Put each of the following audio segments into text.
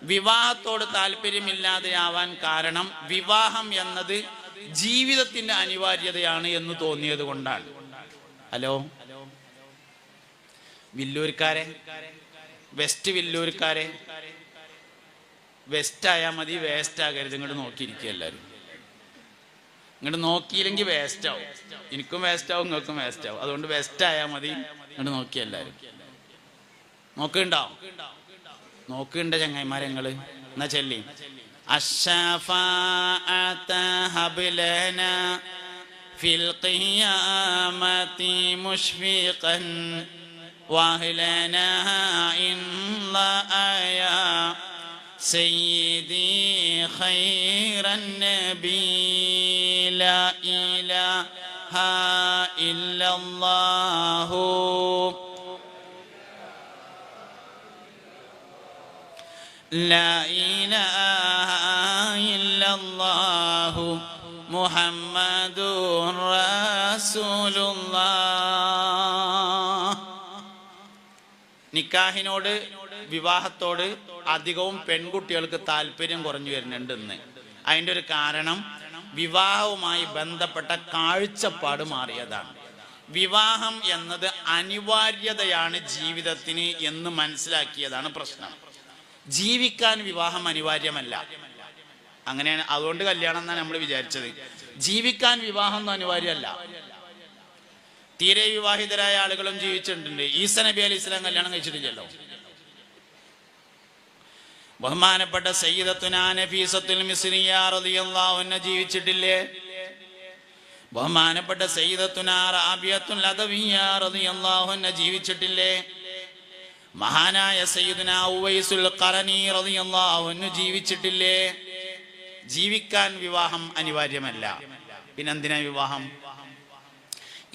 വിവാഹത്തോട് താല്പര്യമില്ലാതെയാവാൻ കാരണം വിവാഹം എന്നത് ജീവിതത്തിന്റെ അനിവാര്യതയാണ് എന്ന് തോന്നിയത് കൊണ്ടാണ്. ഹലോ വില്ലൂർക്കാരെ, വെസ്റ്റ് വില്ലൂർക്കാരെ, വെസ്റ്റ് ആയാൽ മതി, വേസ്റ്റ് ആകരുത്. ഇങ്ങോട്ട് നോക്കിയിരിക്കുക എല്ലാവരും. ഇങ്ങോട്ട് നോക്കിയില്ലെങ്കിൽ വേസ്റ്റ് ആവും. എനിക്കും വേസ്റ്റ് ആവും, നിങ്ങൾക്കും വേസ്റ്റ് ആവും. അതുകൊണ്ട് വെസ്റ്റ് ആയാൽ മതി. ഇങ്ങോട്ട് നോക്കിയ എല്ലാവരും നോക്കുന്നുണ്ടാവും. നോക്കുന്നുണ്ട് ചങ്ങായിമാരെ നിങ്ങള്. എന്നാ ചെല്ലി ഫിൽ ഖിയാമത്തി മുഷ്ഫിഖൻ വഹ്ലനാ ഇൻലായാ സയ്യിദി ഖൈറൻ നബി ലാ ഇലാഹ ഇല്ലല്ലാഹു ലാ ഇലാഹ ഇല്ലല്ലാഹു മുഹമ്മദുർ റസൂലുള്ളാഹ്. നിക്കാഹിനോട്, വിവാഹത്തോട് അധികവും പെൺകുട്ടികൾക്ക് താല്പര്യം കുറഞ്ഞു വരുന്നുണ്ട് ഇന്ന്. അതിൻ്റെ ഒരു കാരണം വിവാഹവുമായി ബന്ധപ്പെട്ട കാഴ്ചപ്പാട് മാറിയതാണ്. വിവാഹം എന്നത് അനിവാര്യതയാണ് ജീവിതത്തിന് എന്ന് മനസ്സിലാക്കിയതാണ് പ്രശ്നം. ജീവിക്കാൻ വിവാഹം അനിവാര്യമല്ല. അങ്ങനെയാണ്, അതുകൊണ്ട് കല്യാണം എന്നാണ് നമ്മൾ വിചാരിച്ചത്. ജീവിക്കാൻ വിവാഹം ഒന്നും അനിവാര്യമല്ല. തീരെ വിവാഹിതരായ ആളുകളും ജീവിച്ചിട്ടുണ്ട്. ഈസാ നബി അലൈഹി സ്വലാം കല്യാണം കഴിച്ചിട്ടില്ലല്ലോ. ബഹുമാനപ്പെട്ട സയ്യിദത്തുനാ നഫീസത്തുൽ മിസ്രിയ്യ റളിയല്ലാഹു അൻഹ ജീവിച്ചിട്ടില്ലേ? ബഹുമാനപ്പെട്ട സയ്യിദത്തുനാ റാബിയത്തുൽ അദവിയ്യ റളിയല്ലാഹു അൻഹ ജീവിച്ചിട്ടില്ലേ? മഹാനായ സയ്യിദുനാ ഉവൈസുൽ ഖറനി റളിയല്ലാഹു അൻഹു ജീവിച്ചിട്ടില്ലേ? ജീവിക്കാൻ വിവാഹം അനിവാര്യമല്ല. പിന്നെന്തിനാ വിവാഹം?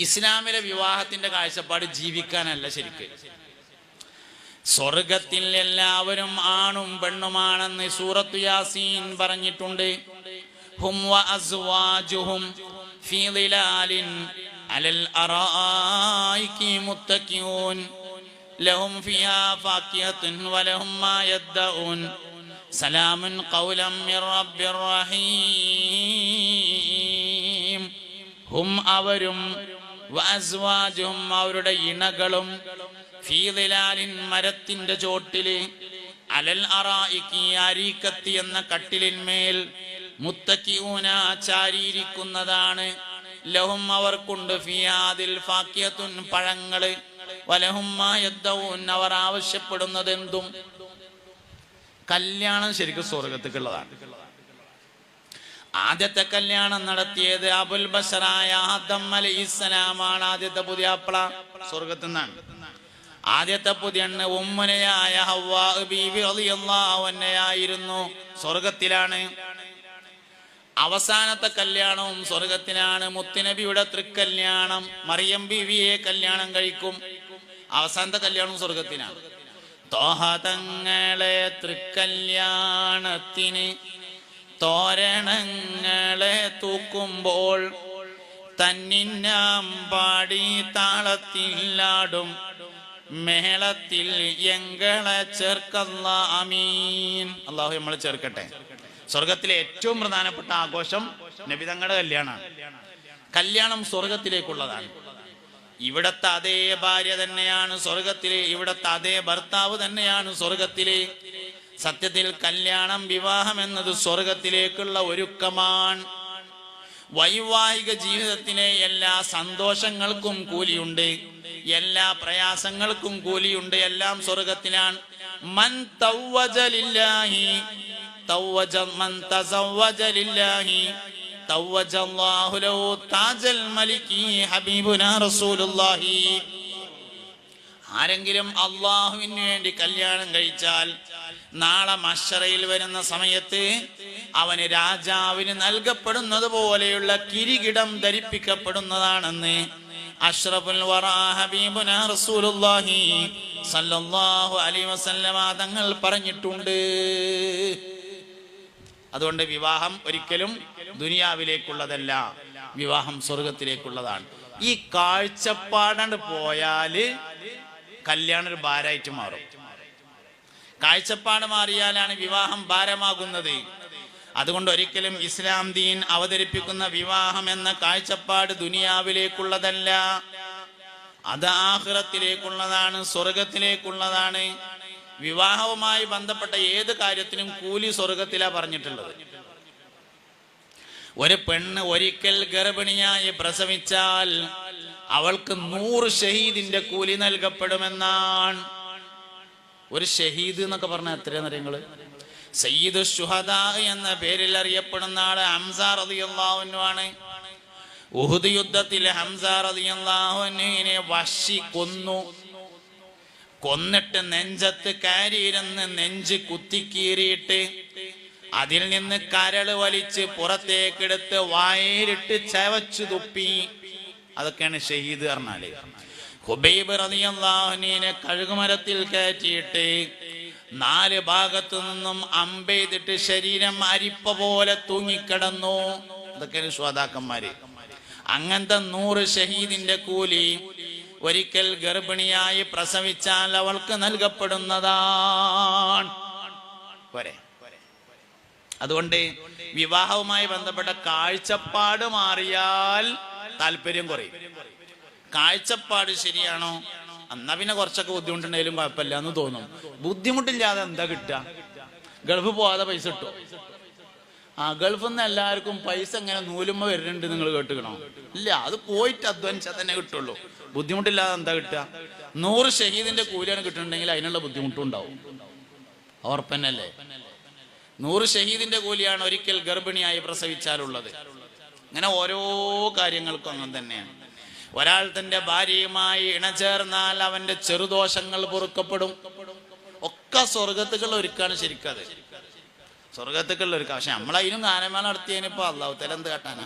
ഇസ്ലാമിലെ വിവാഹത്തിന്റെ കാഴ്ചപ്പാട് ജീവിക്കാനല്ല. ശരിക്ക് സ്വർഗത്തിൽ എല്ലാവരും ആണും പെണ്ണുമാണെന്ന് സൂറത്തു യാസീൻ പറഞ്ഞിട്ടുണ്ട്. ഹും വ അസ്വാജുഹും ഫീ ളിലാലിൻ അലൽ അറായികി മുത്തഖിഊൻ ലഹും ഫിഹാ ഫാകിഹത്തുൻ വലഹും മാ യദ്ദഊൻ സലാമുൻ ഖൗലൻ മിർ റബ്ബിർ റഹീം. ഹും അവരും വഅസ്വാജുഹും അവരുടെ ഇണകളും ഫീ ളിലാലിൻ മരത്തിന്റെ ചോട്ടില് അലൽ അറായികി അരീക്കത്തി എന്ന കട്ടിലിന്മേൽ മുത്തഖിഊന ചാരിയിരിക്കുന്നതാണ്. ലഹും അവർക്കുണ്ട് ഫിയാദിൽ ഫാകിഹത്തുൻ പഴങ്ങള് വലഹും മാ യദ്ദഊൻ അവർ ആവശ്യപ്പെടുന്നത് എന്തും. കല്യാണം ശരിക്കും സ്വർഗത്തേക്കുള്ളതാണ്. ആദ്യത്തെ കല്യാണം നടത്തിയത് അബുൽ ബശറായ ആദം അലൈഹിസ്സലാമാണ്. ആദ്യത്തെ പുതിയാപ്ല സ്വർഗത്തിൽ നിന്നാണ്. ആദ്യത്തെ പുതിയണ്ണ് ഉമ്മനയായ ഹവ്വാ ബീവി റളിയല്ലാഹു അൻഹയായിരുന്നു, സ്വർഗത്തിലാണ്. അവസാനത്തെ കല്യാണവും സ്വർഗത്തിലാണ്. മുത്തുനബിയുടെ തൃക്കല്യാണം, മറിയം ബീവിയെ കല്യാണം കഴിക്കും. അവസാനത്തെ കല്യാണവും സ്വർഗത്തിലാണ്. ത്വാഹ തങ്ങളെ തൃക്കല്യാണത്തിന് തോരണങ്ങളെ തൂക്കുമ്പോൾ തന്നിന്നാം പാടി താളത്തിലാടും മേളത്തിൽ എങ്ങളെ ചേർക്കല്ല അമീൻ. അള്ളാഹു നമ്മളെ ചേർക്കട്ടെ. സ്വർഗത്തിലെ ഏറ്റവും പ്രധാനപ്പെട്ട ആഘോഷം നബി തങ്ങളുടെ കല്യാണമാണ്. കല്യാണം സ്വർഗത്തിലേക്കുള്ളതാണ്. ഇവിടത്തെ അതേ ഭാര്യ തന്നെയാണ് സ്വർഗത്തിലെ, ഇവിടത്തെ അതേ ഭർത്താവ് തന്നെയാണ് സ്വർഗത്തിലെ. സത്യത്തിൽ കല്യാണം, വിവാഹം എന്നത് സ്വർഗത്തിലേക്കുള്ള ഒരുക്കമാണ്. വൈവാഹിക ജീവിതത്തിലെ എല്ലാ സന്തോഷങ്ങൾക്കും കൂലിയുണ്ട്, എല്ലാ പ്രയാസങ്ങൾക്കും കൂലിയുണ്ട്. എല്ലാം സ്വർഗത്തിലാണ്. മൻ തവ്വജ ലില്ലാഹി തവ്വജ മൻ തസവ്വജ ലില്ലാഹി തവ്വജല്ലാഹു ലഹു താജൽ മലികി ഹബീബുനാ റസൂലുള്ളാഹി. ആരെങ്കിലും അല്ലാഹുവിന് വേണ്ടി കല്യാണം കഴിച്ചാൽ നാളെ മഹ്ശറയിൽ വരുന്ന സമയത്ത് അവന് രാജാവിന് നൽകപ്പെടുന്നത് പോലെയുള്ള കിരീടം ധരിപ്പിക്കപ്പെടുന്നതാണെന്ന് അഷ്റഫുൽ വറാ ഹബീബുനാ റസൂലുള്ളാഹി സല്ലല്ലാഹു അലൈഹി വസല്ലമ തങ്ങൾ പറഞ്ഞിട്ടുണ്ട്. അതുകൊണ്ട് വിവാഹം ഒരിക്കലും ദുനിയാവിലേക്കുള്ളതല്ല, വിവാഹം സ്വർഗത്തിലേക്കുള്ളതാണ്. ഈ കാഴ്ചപ്പാടാണ്ട് പോയാല് കല്യാണം ഒരു ഭാരമായിട്ട് മാറും. കാഴ്ചപ്പാട് മാറിയാലാണ് വിവാഹം ഭാരമാകുന്നത്. അതുകൊണ്ട് ഒരിക്കലും ഇസ്ലാം ദീൻ അവതരിപ്പിക്കുന്ന വിവാഹം എന്ന കാഴ്ചപ്പാട് ദുനിയാവിലേക്കുള്ളതല്ല, അത് ആഖിറത്തിലേക്കുള്ളതാണ്, സ്വർഗത്തിലേക്കുള്ളതാണ്. വിവാഹവുമായി ബന്ധപ്പെട്ട ഏത് കാര്യത്തിനും കൂലി സ്വർഗത്തിലാ പറഞ്ഞിട്ടുള്ളത്. ഒരു പെണ്ണ് ഒരിക്കൽ ഗർഭിണിയായി പ്രസവിച്ചാൽ അവൾക്ക് 100 ഷഹീദിന്റെ കൂലി നൽകപ്പെടുമെന്നാണ്. ഒരു ഷഹീദ് എന്നൊക്കെ പറഞ്ഞാൽ എത്രയാണെന്ന് അറിയങ്ങള്? സയ്യിദു ശുഹദാ എന്ന പേരിൽ അറിയപ്പെടുന്ന ആള് ഹംസ റളിയല്ലാഹു അൻഹു ആണ്. ഉഹുദ് യുദ്ധത്തിൽ ഹംസ റളിയല്ലാഹു അൻഹുവിനെ വഹ്ശി കൊന്നു. കൊന്നിട്ട് നെഞ്ചത്ത് കയറിയിരുന്ന് നെഞ്ച് കുത്തിക്കീറിയിട്ട് അതിൽ നിന്ന് കരള് വലിച്ച് പുറത്തേക്കെടുത്ത് വായിലിട്ട് ചവച്ചു തുപ്പി. അതൊക്കെയാണ് ഷഹീദ് പറഞ്ഞാല്. ഖുബൈബ് റളിയല്ലാഹു അൻഹുവിനെ കഴുകുമരത്തിൽ കയറ്റിയിട്ട് 4 ഭാഗത്തു നിന്നും അമ്പെയ്തിട്ട് ശരീരം അരിപ്പ പോലെ തൂങ്ങിക്കിടന്നു. അതൊക്കെയാണ് ശ്വാതാക്കന്മാര്. അങ്ങനത്തെ 100 ഷഹീദിന്റെ കൂലി ഒരിക്കൽ ഗർഭിണിയായി പ്രസവിച്ചാൽ അവൾക്ക് നൽകപ്പെടുന്നതാണ്. പോരെ? അതുകൊണ്ട് വിവാഹവുമായി ബന്ധപ്പെട്ട കാഴ്ചപ്പാട് മാറിയാൽ താല്പര്യം കുറയും. കാഴ്ചപ്പാട് ശരിയാണോ, എന്നാ പിന്നെ കുറച്ചൊക്കെ ബുദ്ധിമുട്ടുണ്ടെങ്കിലും കുഴപ്പമില്ല എന്ന് തോന്നും. ബുദ്ധിമുട്ടില്ലാതെ എന്താ കിട്ടുക? ഗൾഫ് പോവാതെ പൈസ കിട്ടുമോ? ഗൾഫിൽ നിന്ന് എല്ലാവർക്കും പൈസ ഇങ്ങനെ നൂലുമ്പോ വരുന്നുണ്ട്, നിങ്ങൾ കേട്ടുക്കണോ? ഇല്ല, അത് പോയിട്ട് അധ്വാനിച്ചാൽ തന്നെ കിട്ടുള്ളൂ. ബുദ്ധിമുട്ടില്ലാതെ എന്താ കിട്ടുക? 100 ഷഹീദിന്റെ കൂലിയാണ് കിട്ടുന്നുണ്ടെങ്കിൽ അതിനുള്ള ബുദ്ധിമുട്ടും ഉണ്ടാവും. ഉറപ്പന്നല്ലേ? 100 ഷഹീദിന്റെ കൂലിയാണ് ഒരിക്കൽ ഗർഭിണിയായി പ്രസവിച്ചാലുള്ളത്. അങ്ങനെ ഓരോ കാര്യങ്ങൾക്കും അങ്ങനെ തന്നെയാണ്. ഒരാൾ തന്റെ ഭാര്യയുമായി ഇണചേർന്നാൽ അവന്റെ ചെറുദോഷങ്ങൾ പൊറുക്കപ്പെടും. ഒക്കെ സ്വർഗത്തുക്കുള്ള ഒരുക്കാണ് ശരിക്കത്. സ്വർഗത്തുക്കുള്ള ഒരുക്ക. പക്ഷെ നമ്മളതിനും ഗാനമേള നടത്തിയതിനിപ്പോ അല്ലാഹു തആല എന്ത് കാട്ടാനാ?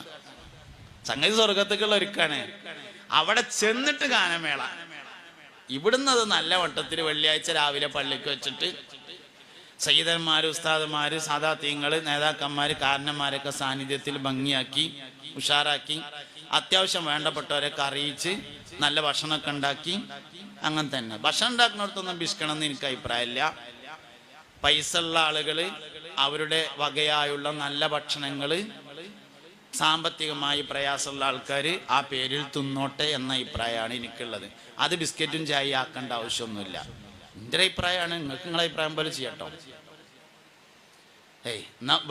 സംഗതി സ്വർഗത്തുക്കുള്ള ഒരുക്കാണ്. അവിടെ ചെന്നിട്ട് ഗാനമേള. ഇവിടുന്ന് അത് നല്ല വട്ടത്തിൽ വെള്ളിയാഴ്ച രാവിലെ പള്ളിക്ക് വെച്ചിട്ട് സയ്യിദന്മാര്, ഉസ്താദന്മാര്, സാദാത്യങ്ങള്, നേതാക്കന്മാര്, കാരണന്മാരൊക്കെ സാന്നിധ്യത്തിൽ ഭംഗിയാക്കി ഉഷാറാക്കി അത്യാവശ്യം വേണ്ടപ്പെട്ടവരൊക്കെ അറിയിച്ച് നല്ല ഭക്ഷണമൊക്കെ ഉണ്ടാക്കി. അങ്ങനെ തന്നെ ഭക്ഷണം ഉണ്ടാക്കുന്നിടത്തൊന്നും ബിസ്ക്കണം എന്ന് എനിക്ക് അഭിപ്രായമില്ല. പൈസ ഉള്ള ആളുകള് അവരുടെ വകയായുള്ള നല്ല ഭക്ഷണങ്ങള് സാമ്പത്തികമായി പ്രയാസമുള്ള ആൾക്കാർ ആ പേരിൽ തിന്നോട്ടെ എന്ന അഭിപ്രായമാണ് എനിക്കുള്ളത്. അത് ബിസ്ക്കറ്റും ചായ ആക്കേണ്ട ആവശ്യമൊന്നുമില്ല. എൻ്റെ അഭിപ്രായമാണ്. നിങ്ങൾക്ക് നിങ്ങളുടെ അഭിപ്രായം പോലെ ചെയ്യട്ടോ.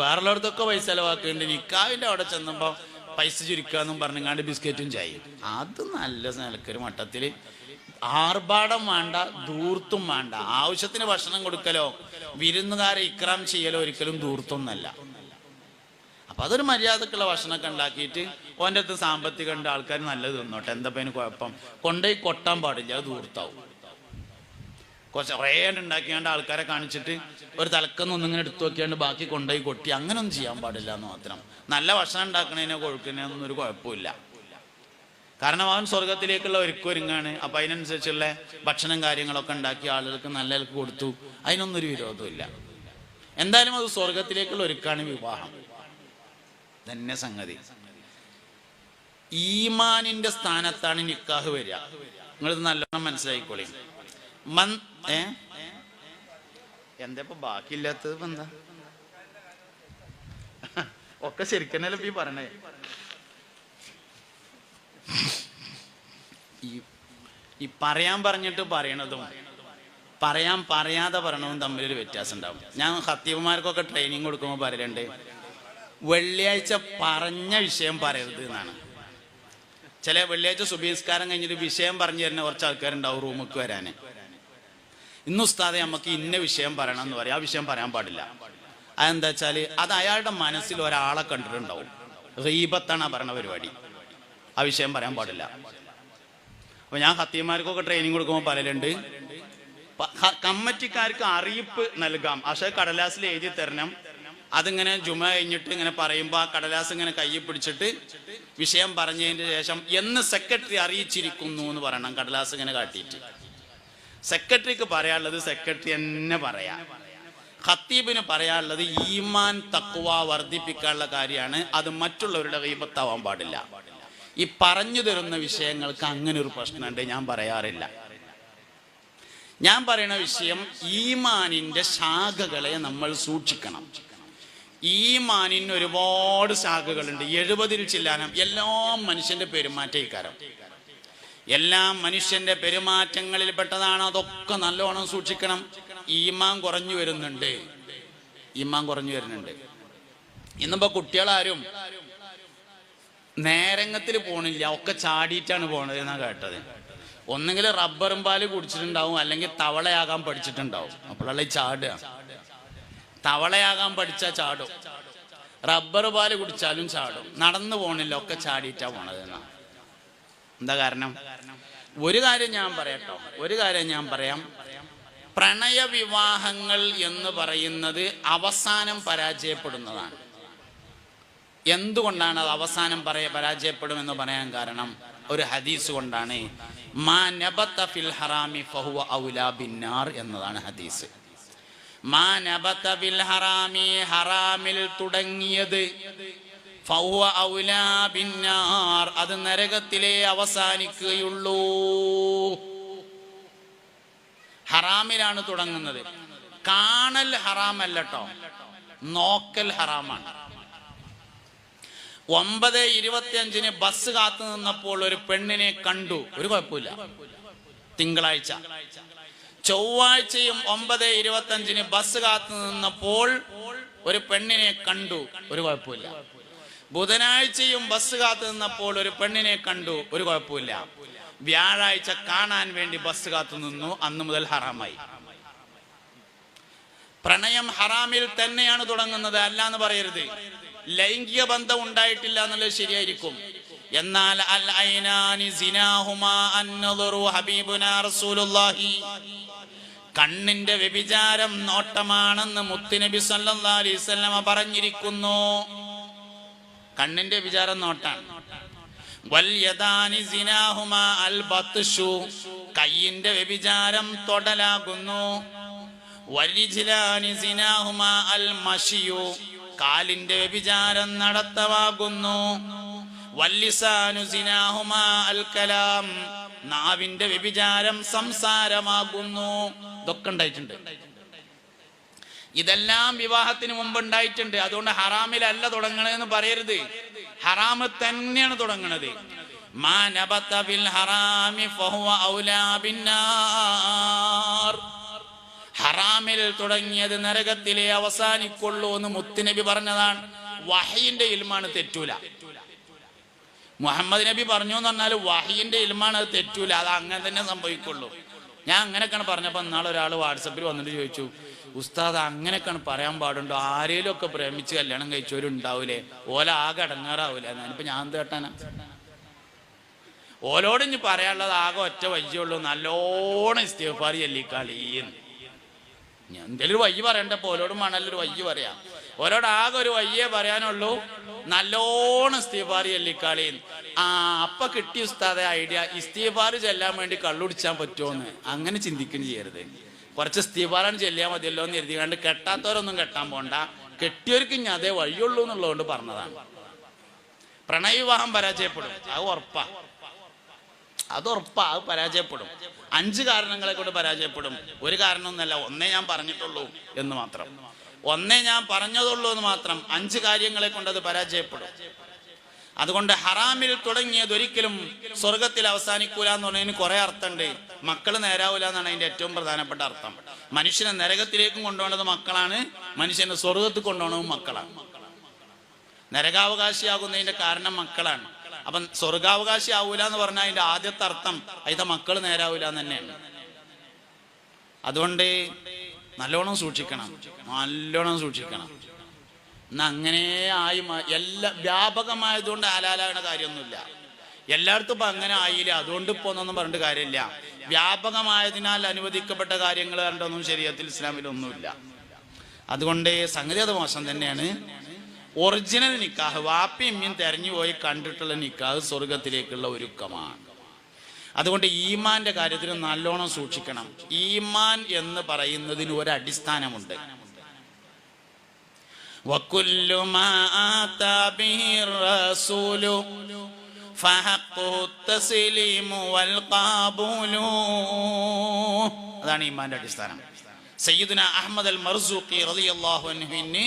വേറുള്ളവർക്കൊക്കെ പൈസ ചെലവാക്കുന്നുണ്ട്. നിക്കാവിൻ്റെ അവിടെ ചെന്നുമ്പോൾ പൈസ ചുരുക്കാന്നും പറഞ്ഞാണ്ട് ബിസ്ക്കറ്റും ചായയും. അത് നല്ല നിലക്കൊരു മട്ടത്തിൽ ആർഭാടം വേണ്ട, ധൂർത്തും വേണ്ട. ആവശ്യത്തിന് ഭക്ഷണം കൊടുക്കലോ വിരുന്നുകാരെ ഇക്രാം ചെയ്യലോ ഒരിക്കലും ധൂർത്തൊന്നല്ല. അപ്പൊ അതൊരു മര്യാദക്കുള്ള ഭക്ഷണമൊക്കെ ഉണ്ടാക്കിയിട്ട് ഓൻ്റെ അടുത്ത് സാമ്പത്തികം ഉണ്ട്, ആൾക്കാർ നല്ലത് തിന്നോട്ടെ, എന്താ അതിന് കുഴപ്പം? കൊണ്ടുപോയി കൊട്ടാൻ പാടില്ല, അത് ധൂർത്താവും. കുറേ ഉണ്ടാക്കിയാണ്ട് ആൾക്കാരെ കാണിച്ചിട്ട് ഒരു തലക്കൊന്നിങ്ങനെ എടുത്തു നോക്കിയാണ്ട് ബാക്കി കൊണ്ടുപോയി കൊട്ടി, അങ്ങനൊന്നും ചെയ്യാൻ പാടില്ല എന്ന് മാത്രം. നല്ല ഭക്ഷണം ഉണ്ടാക്കണതിനോ കൊഴുക്കുന്നതിനൊന്നും ഒരു കുഴപ്പമില്ല. കാരണം അവൻ സ്വർഗത്തിലേക്കുള്ള ഒരുക്കഒരുങ്ങാണ്. അപ്പൊ അതിനനുസരിച്ചുള്ള ഭക്ഷണം കാര്യങ്ങളൊക്കെ ഉണ്ടാക്കി ആളുകൾക്ക് നല്ല കൊടുത്തു. അതിനൊന്നും ഒരു വിരോധമില്ല. എന്തായാലും അത് സ്വർഗത്തിലേക്കുള്ള ഒരുക്കാണ് വിവാഹം തന്നെ സംഗതി. ഈമാനിന്റെ സ്ഥാനത്താണ് നിക്കാഹ് വരിക. നിങ്ങളിത് നല്ലോണം മനസ്സിലാക്കിക്കോളി. എന്താ ഇപ്പൊ ബാക്കിയില്ലാത്തത്? ഇപ്പൊ എന്താ ഒക്കെ ശരിക്കന്നല്ലേ ഈ പറയണേ? ഈ പറയാൻ പറഞ്ഞിട്ട് പറയണതും പറയാതെ പറയണതും തമ്മിലൊരു വ്യത്യാസം ഉണ്ടാവും. ഞാൻ ഖത്തീബുമാർക്കൊക്കെ ട്രെയിനിങ് കൊടുക്കുമ്പോൾ പറയലുണ്ട്, വെള്ളിയാഴ്ച പറഞ്ഞ വിഷയം പറയരുത് എന്നാണ്. ചില വെള്ളിയാഴ്ച സുബഹിസ്കാരം കഴിഞ്ഞിട്ട് വിഷയം പറഞ്ഞു തരുന്ന കുറച്ച് ആൾക്കാരുണ്ടാവും റൂമിക്ക് വരാൻ. ഇന്ന് ഉസ്താദെ നമുക്ക് ഇന്ന വിഷയം പറയണം എന്ന് പറയും. ആ വിഷയം പറയാൻ പാടില്ല. അതെന്താ വെച്ചാൽ അത് അയാളുടെ മനസ്സിൽ ഒരാളെ കണ്ടിട്ടുണ്ടാവും. ഗീബത്താണ് പറയണ പരിപാടി. ആ വിഷയം പറയാൻ പാടില്ല. അപ്പൊ ഞാൻ ഖത്തീബുമാർക്കൊക്കെ ട്രെയിനിങ് കൊടുക്കുമ്പോൾ പറയലുണ്ട്, കമ്മിറ്റിക്കാർക്ക് അറിയിപ്പ് നൽകാം, പക്ഷേ കടലാസിൽ എഴുതി തരണം. അതിങ്ങനെ ജുമ കഴിഞ്ഞിട്ട് ഇങ്ങനെ പറയുമ്പോൾ ആ കടലാസ് ഇങ്ങനെ കയ്യിൽ പിടിച്ചിട്ട് വിഷയം പറഞ്ഞതിന് ശേഷം എന്ന് സെക്രട്ടറി അറിയിച്ചിരിക്കുന്നു എന്ന് പറയണം. കടലാസ് ഇങ്ങനെ കാട്ടിയിട്ട് സെക്രട്ടറിക്ക് പറയാനുള്ളത് സെക്രട്ടറി തന്നെ പറയാം. ഖത്തീബിന് പറയാനുള്ളത് ഈമാൻ തഖ്വ വർദ്ധിപ്പിക്കാനുള്ള കാര്യമാണ്. അത് മറ്റുള്ളവരുടെ ഗീബത്താവാൻ പാടില്ല. ഈ പറഞ്ഞു തരുന്ന വിഷയങ്ങൾക്ക് അങ്ങനെ ഒരു പ്രശ്നമുണ്ട്, ഞാൻ പറയാറില്ല. ഞാൻ പറയുന്ന വിഷയം ഈമാനിന്റെ ശാഖകളെ നമ്മൾ സൂക്ഷിക്കണം. ഈമാനിന് ഒരുപാട് ശാഖകളുണ്ട്, 70-ൽ ചില്ലാനം. എല്ലാം മനുഷ്യന്റെ പെരുമാറ്റക്കാരം, എല്ലാം മനുഷ്യന്റെ പെരുമാറ്റങ്ങളിൽ പെട്ടതാണ്. അതൊക്കെ നല്ലോണം സൂക്ഷിക്കണം. ഈമാൻ കുറഞ്ഞു വരുന്നുണ്ട്. ഇന്നിപ്പോ കുട്ടികളാരും നേരങ്ങത്തിൽ പോണില്ല, ഒക്കെ ചാടിയിട്ടാണ് പോണത് എന്നാ കേട്ടത്. ഒന്നെങ്കിൽ റബ്ബറും പാല് കുടിച്ചിട്ടുണ്ടാവും, അല്ലെങ്കിൽ തവളയാകാൻ പഠിച്ചിട്ടുണ്ടാവും. അപ്പോഴല്ല ഈ ചാടുക. തവളയാകാൻ പഠിച്ചാൽ ചാടും, റബ്ബർ പാല് കുടിച്ചാലും ചാടും. നടന്നു പോണില്ല, ഒക്കെ ചാടിയിട്ടാ പോണത് എന്നാ. എന്താ കാരണം? ഒരു കാര്യം ഞാൻ പറയാം. പ്രണയ വിവാഹങ്ങൾ എന്ന് പറയുന്നത് അവസാനം പരാജയപ്പെടുന്നതാണ്. എന്തുകൊണ്ടാണ് അത് അവസാനം പരാജയപ്പെടുമെന്ന് പറയാൻ കാരണം ഒരു ഹദീസ് കൊണ്ടാണ്. മാ നബത ഫിൽ ഹറാമി ഫഹുവ ഔലാ ബിന്നാർ എന്നതാണ് ഹദീസ്. മാ നബത ഫിൽ ഹറാമി, ഹറാമിൽ തുടങ്ങിയത്, ഫഹുവ ഔലാ ബിന്നാർ, അത് നരകത്തിലേ അവസാനിക്കുകയുള്ളൂ. ഹറാമിലാണ് തുടങ്ങുന്നത്. കാണൽ ഹറാമല്ല കേട്ടോ, നോക്കൽ ഹറാമാണ്. 9:25 ബസ് കാത്തു നിന്നപ്പോൾ ഒരു പെണ്ണിനെ കണ്ടു, ഒരു കുഴപ്പമില്ല. തിങ്കളാഴ്ച. ചൊവ്വാഴ്ചയും 9:25 ബസ് കാത്തു നിന്നപ്പോൾ ഒരു പെണ്ണിനെ കണ്ടു, ഒരു കുഴപ്പമില്ല. ബുധനാഴ്ചയും ബസ് കാത്തു നിന്നപ്പോൾ ഒരു പെണ്ണിനെ കണ്ടു, ഒരു കുഴപ്പമില്ല. വ്യാഴാഴ്ച കാണാൻ വേണ്ടി ബസ് കാത്തു നിന്നു, അന്ന് മുതൽ ഹറാമായി. പ്രണയം ഹറാമിൽ തന്നെയാണ് തുടങ്ങുന്നത്, അല്ല എന്ന് പറയരുത്. ലൈംഗിക ബന്ധം ഉണ്ടായിട്ടില്ല എന്നുള്ളത് ശരിയായിരിക്കും. എന്നാൽ അൽ ഐനാനി സിനാഹുമാ അന്നദറു ഹബീബുനാ റസൂലുള്ളാഹി, കണ്ണിന്റെ വ്യഭിചാരം നോട്ടമാണെന്ന് മുത്തുനബി സല്ലല്ലാഹു അലൈഹി വസല്ലമ പറഞ്ഞിരിക്കുന്നു. കണ്ണിന്റെ വ്യഭിചാരം നോട്ടാണ്. വൽ യദാനി സിനാഹുമാ അൽ ബത്ഷു, കയ്യിന്റെ വ്യഭിചാരം തൊടലാകുന്നു. വൽരിജ്ലാനി സിനാഹുമാ അൽ മശിയു, കാലിന്റെ വ്യഭിചാരം നടത്തവാകുന്നു. വല്ലിസാനു സിനാഹുമാ അൽ കലാം, നാവിന്റെ വ്യഭിചാരം സംസാരമാകുന്നു. ഇതൊക്കെ ഉണ്ടായിട്ടുണ്ട്. ഇതെല്ലാം വിവാഹത്തിന് മുമ്പ് ഉണ്ടായിട്ടുണ്ട്. അതുകൊണ്ട് ഹറാമിലല്ല തുടങ്ങണതെന്ന് പറയരുത്, ഹറാമ് തന്നെയാണ് തുടങ്ങണത്. മാ നബത ബിൽ ഹറാമി ഫഹുവ ഔലാ ബിന്നാർ, ഹറാമിൽ തുടങ്ങിയത് നരകത്തിലെ അവസാനിക്കുള്ളൂ എന്ന് മുത്തുനബി പറഞ്ഞതാണ്. വഹയിന്റെ ഇൽമാണ്, തെറ്റൂല. മുഹമ്മദ് നബി പറഞ്ഞു എന്ന് പറഞ്ഞാൽ വഹയിന്റെ ഇൽമാണ്, അത് തെറ്റൂല. അത് അങ്ങനെ തന്നെ സംഭവിക്കുള്ളൂ. ഞാൻ അങ്ങനെയൊക്കെയാണ് പറഞ്ഞപ്പോൾ നാളെ ഒരാൾ വാട്സപ്പിൽ വന്നിട്ട് ചോദിച്ചു, ഉസ്താദ് അങ്ങനെയൊക്കെയാണ് പറയാൻ പാടുണ്ടോ? ആരേലും ഒക്കെ പ്രേമിച്ച് കല്യാണം കഴിച്ചവരുണ്ടാവൂലേ, ഓല ആകെ അടങ്ങാറാവൂലേ? ഞാനിപ്പോ ഞാൻ എന്ത് കേട്ടാനാ? ഓലോട് ഇനി പറയാനുള്ളത് ആകെ ഒറ്റ വയ്യുള്ളൂ, നല്ലോണം ഇസ്തിഗ്ഫാർ ചൊല്ലിക്കാളീന്ന്. എന്തെങ്കിലും വയ്യ പറയണ്ടപ്പോ ഓലോടും വേണമല്ലോ വയ്യ പറയാം. ഓരോട് ആകെ ഒരു വയ്യേ പറയാനുള്ളൂ, നല്ലോണം ഇസ്തിഗ്ഫാർ ചൊല്ലിക്കാളീന്ന്. അപ്പൊ കിട്ടിയ ഉസ്താദെ ഐഡിയ, ഇസ്തിഗ്ഫാർ ചെല്ലാൻ വേണ്ടി കള്ളുടിച്ചാൻ പറ്റുമോന്ന് അങ്ങനെ ചിന്തിക്കുകയും ചെയ്യരുത്. കുറച്ച് ഇസ്തിഗ്ഫാറാണ് ചെല്ലിയാൽ മതിയല്ലോ എന്ന് എഴുതിക്കാണ്ട് കെട്ടാത്തവരൊന്നും കെട്ടാൻ പോണ്ട, കെട്ടിയവർക്ക് ഇനി അതേ വഴിയുള്ളൂ എന്നുള്ളതുകൊണ്ട് പറഞ്ഞതാണ്. പ്രണയവിവാഹം പരാജയപ്പെടും, അത് ഉറപ്പാ, അത് പരാജയപ്പെടും. 5 കാരണങ്ങളെ കൊണ്ട് പരാജയപ്പെടും. ഒരു കാരണമൊന്നല്ല, ഒന്നേ ഞാൻ പറഞ്ഞിട്ടുള്ളൂ എന്ന് മാത്രം. 5 കാര്യങ്ങളെ കൊണ്ട് അത് പരാജയപ്പെടും. അതുകൊണ്ട് ഹറാമിൽ തുടങ്ങിയത് ഒരിക്കലും സ്വർഗത്തിൽ അവസാനിക്കൂല എന്ന് പറഞ്ഞതിന് കുറെ അർത്ഥമുണ്ട്. മക്കള് നേരാവൂല എന്നാണ് അതിന്റെ ഏറ്റവും പ്രധാനപ്പെട്ട അർത്ഥം. മനുഷ്യനെ നരകത്തിലേക്കും കൊണ്ടുപോകുന്നത് മക്കളാണ്, മനുഷ്യനെ സ്വർഗത്തിൽ കൊണ്ടുപോകുന്നതും മക്കളാണ്. നരകാവകാശിയാകുന്നതിന്റെ കാരണം മക്കളാണ്. അപ്പം സ്വർഗാവകാശി ആവൂല എന്ന് പറഞ്ഞാൽ അതിന്റെ ആദ്യത്തെ അർത്ഥം അതിന്റെ മക്കൾ നേരാവൂല എന്ന് തന്നെയാണ്. അതുകൊണ്ട് നല്ലോണം സൂക്ഷിക്കണം. എന്നാ അങ്ങനെ ആയി എല്ലാ വ്യാപകമായതുകൊണ്ട് ഹലാലാകുന്ന കാര്യമൊന്നുമില്ല. എല്ലായിടത്തും ഇപ്പൊ അങ്ങനെ ആയില്ല, അതുകൊണ്ട് ഇപ്പൊ ഒന്നൊന്നും പറഞ്ഞിട്ട് കാര്യമില്ല. വ്യാപകമായതിനാൽ അനുവദിക്കപ്പെട്ട കാര്യങ്ങൾ കണ്ടൊന്നും ശരീഅത്തിൽ ഇസ്ലാമിലൊന്നുമില്ല. അതുകൊണ്ട് സംഗതി അത് മോശം തന്നെയാണ്. ഒറിജിനൽ നിക്കാഹ്, വാപ്പയും ഉമ്മയും തെരഞ്ഞു പോയി കണ്ടിട്ടുള്ള നിക്കാഹ് സ്വർഗത്തിലേക്കുള്ള ഒരുക്കമാണ്. അതുകൊണ്ട് ഈമാന്റെ കാര്യത്തിൽ നല്ലോണം സൂക്ഷിക്കണം. ഈമാൻ എന്ന് പറയുന്നതിന് ഒരു അടിസ്ഥാനമുണ്ട്. വകുല്ലു മാ ആതാ ബിഹി റസൂലു ഫഹഖ്ഖു തസ്ലീമു വൽ ഖബൂലു. അതാണ് ഈമാന്റെ അടിസ്ഥാനം. സയ്യിദുന അഹ്മദ് അൽ മർസൂഖി റളിയല്ലാഹു അൻഹുവിന്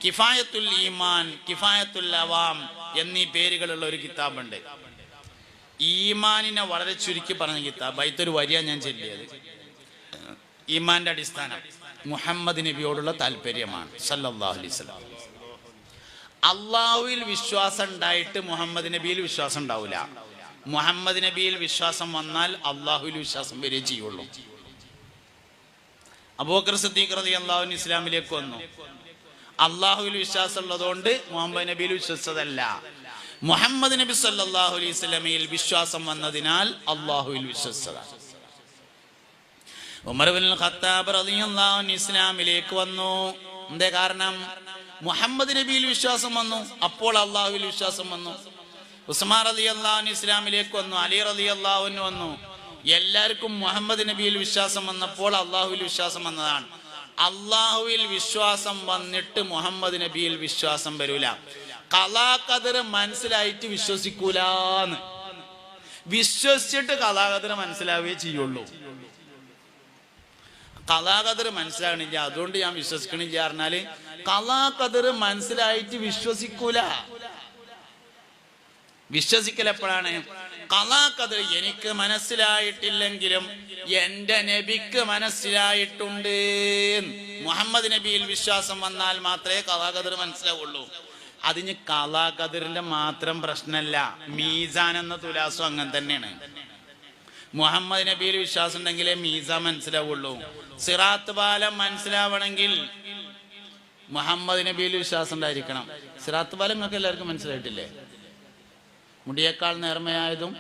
കിഫായത്തുൽ ഈമാൻ, കിഫായത്തുൽ അവാം എന്നീ പേരുകളുള്ള ഒരു കിതാബുണ്ട്. ഈമാനിനെ വളരെ ചുരുക്കി പറഞ്ഞ കിതാബ്. അതിലൊരു വരിയാണ് ഞാൻ ചൊല്ലിയത്. ഈമാന്റെ അടിസ്ഥാനം മുഹമ്മദ് നബിയോടുള്ള താല്പര്യമാണ് സല്ലല്ലാഹു അലൈഹി വസല്ലം. അള്ളാഹുവിൽ വിശ്വാസം ഉണ്ടായിട്ട് മുഹമ്മദ് നബിയിൽ വിശ്വാസം ഉണ്ടാവില്ല. മുഹമ്മദ് നബിയിൽ വിശ്വാസം വന്നാൽ അള്ളാഹുവിൽ വിശ്വാസം വരികയേ ചെയ്യുള്ളൂ. അബൂബക്കർ സിദ്ദീഖ് റളിയല്ലാഹു അൻഹു ഇസ്ലാമിലേക്ക് വന്നു. അള്ളാഹുവിൽ വിശ്വാസം ഉള്ളതുകൊണ്ട് മുഹമ്മദ് നബിയിൽ വിശ്വസിച്ചതല്ല, മുഹമ്മദ് നബി സല്ലല്ലാഹു അലൈഹി വസല്ലമയിൽ വിശ്വാസം വന്നതിനാൽ അള്ളാഹുവിൽ വിശ്വസിച്ചതാണ്. ഉമർ ഇബ്നുൽ ഖത്താബ് റളിയല്ലാഹു അൻഹു ഇസ്ലാമിലേക്ക് വന്നു. എന്തേ കാരണം? മുഹമ്മദ് നബിയിൽ വിശ്വാസം വന്നു, അപ്പോൾ അള്ളാഹുവിൽ വിശ്വാസം വന്നു. ഉസ്മാൻ റളിയല്ലാഹു അൻഹു ഇസ്ലാമിലേക്ക് വന്നു, അലി റളിയല്ലാഹു അൻഹു വന്നു. എല്ലാവർക്കും മുഹമ്മദ് നബിയിൽ വിശ്വാസം വന്നപ്പോൾ അള്ളാഹുവിൽ വിശ്വാസം വന്നതാണ്. അള്ളാഹുവിൽ വിശ്വാസം വന്നിട്ട് മുഹമ്മദ് നബിയിൽ വിശ്വാസം വരൂല. ഖലാ ഖദർ മനസ്സിലായിട്ട് വിശ്വസിക്കൂലാന്ന്. വിശ്വസിച്ചിട്ട് ഖലാ ഖദർ മനസ്സിലാവുകയേ ചെയ്യുള്ളൂ. ഖലാ ഖദർ മനസ്സിലാകണില്ല, അതുകൊണ്ട് ഞാൻ വിശ്വസിക്കണില്ല പറഞ്ഞാല് ഖലാ ഖദർ മനസ്സിലായിട്ട് വിശ്വസിക്കൂല. വിശ്വസിക്കൽ എപ്പോഴാണ്? ഖലാ ഖദർ എനിക്ക് മനസ്സിലായിട്ടില്ലെങ്കിലും എന്റെ നബിക്ക് മനസ്സിലായിട്ടുണ്ട്. മുഹമ്മദ് നബിയിൽ വിശ്വാസം വന്നാൽ മാത്രമേ ഖലാ ഖദർ മനസ്സിലാവുള്ളൂ. അതിന് ഖലാ ഖദറിന്റെ മാത്രം പ്രശ്നമല്ല, മീസാൻ എന്ന തുലാസും അങ്ങനെ തന്നെയാണ്. മുഹമ്മദ് നബിയിൽ വിശ്വാസം ഉണ്ടെങ്കിലേ മീസാൻ മനസ്സിലാവുള്ളൂ. സിറാത്ത് പാലം മനസ്സിലാവണമെങ്കിൽ മുഹമ്മദ് നബിയിൽ വിശ്വാസം ഉണ്ടായിരിക്കണം. സിറാത്ത് പാലം നിങ്ങൾക്ക് എല്ലാവർക്കും മനസ്സിലായിട്ടില്ലേ? മുടിയേക്കാൾ നേർമയായതും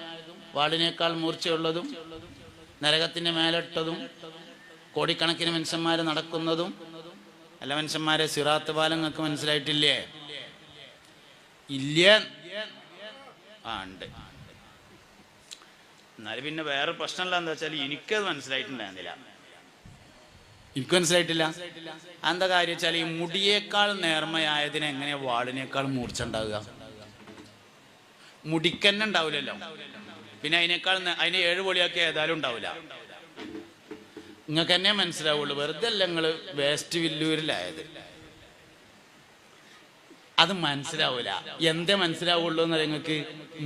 വാളിനേക്കാൾ മൂർച്ചയുള്ളതും നരകത്തിന്റെ മേലിട്ടതും കോടിക്കണക്കിന് മനുഷ്യന്മാര് നടക്കുന്നതും അല്ല മനുഷ്യന്മാരെ, സിറാത്ത് പാലം നിങ്ങൾക്ക് മനസ്സിലായിട്ടില്ലേ? ഇല്ല. ഉണ്ട്. എന്നാലും പിന്നെ വേറെ പ്രശ്നമല്ല, എന്താ വെച്ചാൽ എനിക്കത് മനസ്സിലായിട്ടുണ്ടായിരുന്നില്ല. എനിക്ക് മനസ്സിലായിട്ടില്ല. എന്താ കാര്യം വെച്ചാൽ ഈ മുടിയേക്കാൾ നേർമയായതിന് എങ്ങനെ വാളിനേക്കാൾ മൂർച്ച ഉണ്ടാവുക? മുടിക്കന്നെ ഉണ്ടാവില്ലല്ലോ. പിന്നെ അതിനെ 7 പൊളിയാക്കി ഏതായാലും ഉണ്ടാവില്ല. നിങ്ങൾക്ക് തന്നെ മനസ്സിലാവുള്ളൂ. വെറുതെ അല്ല നിങ്ങള് വേസ്റ്റ് വില്ലൂരിലായത്. അത് മനസ്സിലാവൂല. എന്തേ മനസ്സിലാവുള്ളൂ എന്ന് നിങ്ങൾക്ക്?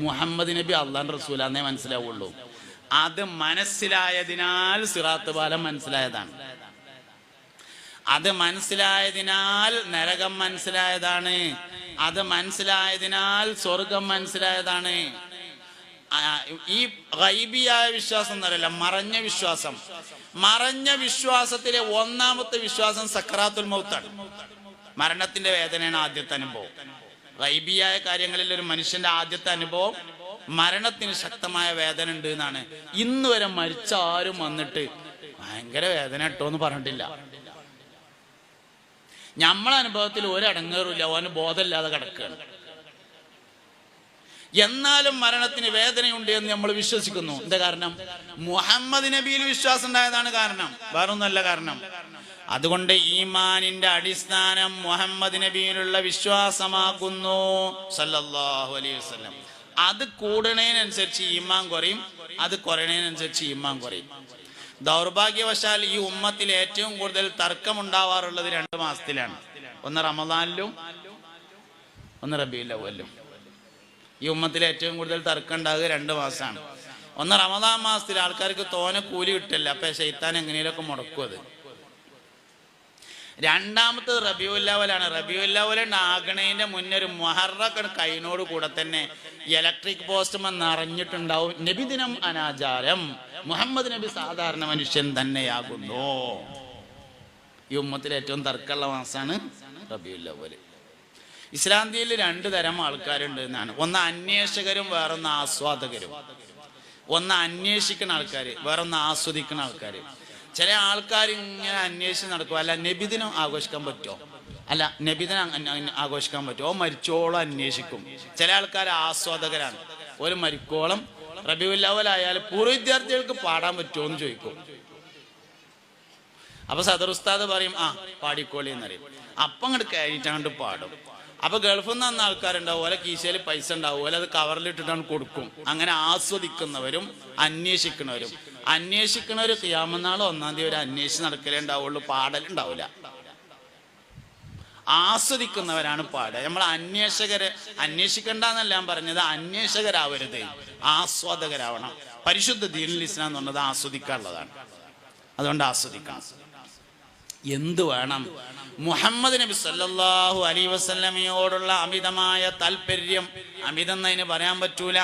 മുഹമ്മദ് നബി അള്ളാഹുവിന്റെ റസൂലാന്നേ മനസ്സിലാവുള്ളൂ. അത് മനസ്സിലായതിനാൽ സിറാത്ത് പാലം മനസ്സിലായതാണ്. അത് മനസ്സിലായതിനാൽ നരകം മനസ്സിലായതാണ്. അത് മനസ്സിലായതിനാൽ സ്വർഗം മനസ്സിലായതാണ്. ഈ ഗൈബിയായ വിശ്വാസം എന്നറിയില്ല, മറഞ്ഞ വിശ്വാസം. മറഞ്ഞ വിശ്വാസത്തിലെ ഒന്നാമത്തെ വിശ്വാസം സക്രാത്തുൽ മൗത്താണ്. മരണത്തിന്റെ വേദനയാണ് ആദ്യത്തെ അനുഭവം. ഗൈബിയായ കാര്യങ്ങളിൽ ഒരു മനുഷ്യന്റെ ആദ്യത്തെ അനുഭവം മരണത്തിന് ശക്തമായ വേദന ഉണ്ട് എന്നാണ്. ഇന്ന് വരെ മരിച്ച ആരും വന്നിട്ട് ഭയങ്കര വേദന ഇട്ടോ എന്ന് പറഞ്ഞിട്ടില്ല. നമ്മളെ അനുഭവത്തിൽ ഒരടങ്ങേറില്ല, ഓന് ബോധമില്ലാതെ കിടക്കുകയാണ്. എന്നാലും മരണത്തിന് വേദനയുണ്ട് എന്ന് നമ്മൾ വിശ്വസിക്കുന്നു. എന്താ കാരണം? മുഹമ്മദ് നബിയിൽ വിശ്വാസം ഉണ്ടായതാണ് കാരണം, വേറൊന്നല്ല കാരണം. അതുകൊണ്ട് ഈമാനിന്റെ അടിസ്ഥാനം മുഹമ്മദ് നബിയിലുള്ള വിശ്വാസമാകുന്നു സല്ലല്ലാഹു അലൈഹി വസല്ലം. അത് കൂടുന്നതിനനുസരിച്ച് ഈമാൻ കുറയും, അത് കുറയുന്നതിനനുസരിച്ച് ഈമാൻ കുറയും. ദൗർഭാഗ്യവശാൽ ഈ ഉമ്മത്തിൽ ഏറ്റവും കൂടുതൽ തർക്കമുണ്ടാവാറുള്ളത് 2 മാസത്തിലാണ്. ഒന്ന് റമദാനിലും ഒന്ന് റബീഉൽ അവ്വലിലും. ഈ ഉമ്മത്തിൽ ഏറ്റവും കൂടുതൽ തർക്കം ഉണ്ടാകുക 2 മാസമാണ്. ഒന്ന് റമദാൻ മാസത്തിൽ ആൾക്കാർക്ക് തോനെ കൂലി കിട്ടില്ല, അപ്പൊ ശൈത്താൻ എങ്ങനെയൊക്കെ മുടക്കും അത്. രണ്ടാമത്തത് റബീഉൽ അവ്വലാണ്. റബീഉൽ അവ്വൽ ആകണേന്റെ മുന്നേ ഒരു മുഹറൊക്കെ കൈനോട് കൂടെ തന്നെ ഇലക്ട്രിക് പോസ്റ്റ് നിറഞ്ഞിട്ടുണ്ടാവും, നബിദിനം അനാചാരം, മുഹമ്മദ് നബി സാധാരണ മനുഷ്യൻ തന്നെയാകുന്നു. ഈ ഉമ്മത്തിൽ ഏറ്റവും തർക്കമുള്ള മാസമാണ് റബീഉൽ അവ്വൽ. ഇസ്ലാന്ത്യയിൽ 2 തരം ആൾക്കാരുണ്ട് എന്നാണ്. ഒന്ന് അന്വേഷകരും, വേറൊന്ന് ആസ്വാദകരും. ഒന്ന് അന്വേഷിക്കുന്ന ആൾക്കാർ, വേറൊന്ന് ആസ്വദിക്കുന്ന ആൾക്കാർ. ചില ആൾക്കാർ ഇങ്ങനെ അന്വേഷിച്ച് നടക്കും. അല്ല നബിദിനം ആഘോഷിക്കാൻ പറ്റുമോ? അല്ല നബിദിനം ആഘോഷിക്കാൻ പറ്റുമോ? മരിച്ചോളം അന്വേഷിക്കും. ചില ആൾക്കാർ ആസ്വാദകരാണ്. ഒരു മരിക്കോളം റബീഉൽ അവ്വൽ ആയാൽ പൂർവ്വ വിദ്യാർത്ഥികൾക്ക് പാടാൻ പറ്റുമോ എന്ന് ചോദിക്കും. അപ്പൊ സദർ ഉസ്താദ് പറയും പാടിക്കോളി എന്നറിയും. അപ്പം അങ്ങോട്ട് കഴിഞ്ഞിട്ട് പാടും. അപ്പൊ ഗൾഫിൽ നിന്ന് വന്ന ആൾക്കാരുണ്ടാവും, ഓലെ കീശയിൽ പൈസ ഉണ്ടാവും, ഓലെ അത് കവറിലിട്ടിട്ടാണ് കൊടുക്കും. അങ്ങനെ ആസ്വദിക്കുന്നവരും അന്വേഷിക്കുന്നവരും. അന്വേഷിക്കണ ഒരു ഖിയാമത്ത് നാൾ 1-ാം തീയതി ഒരു അന്വേഷിച്ച് നടക്കലേ ഉണ്ടാവുള്ളൂ, പാടലുണ്ടാവില്ല. ആസ്വദിക്കുന്നവരാണ് പാടുക. നമ്മൾ അന്വേഷിക്കണ്ടെന്നല്ല ഞാൻ പറഞ്ഞത്, അന്വേഷകരാവരുത്, ആസ്വാദകരാവണം. പരിശുദ്ധ ദീനുൽ ഇസ്ലാം എന്ന് പറഞ്ഞത് ആസ്വദിക്കാനുള്ളതാണ്. അതുകൊണ്ട് ആസ്വദിക്കണം. എന്ത് വേണം? മുഹമ്മദ് നബി സല്ലല്ലാഹു അലൈഹി വസല്ലമയോടുള്ള അമിതമായ താല്പര്യം, അമിതം എന്നതിന് പറയാൻ പറ്റൂല,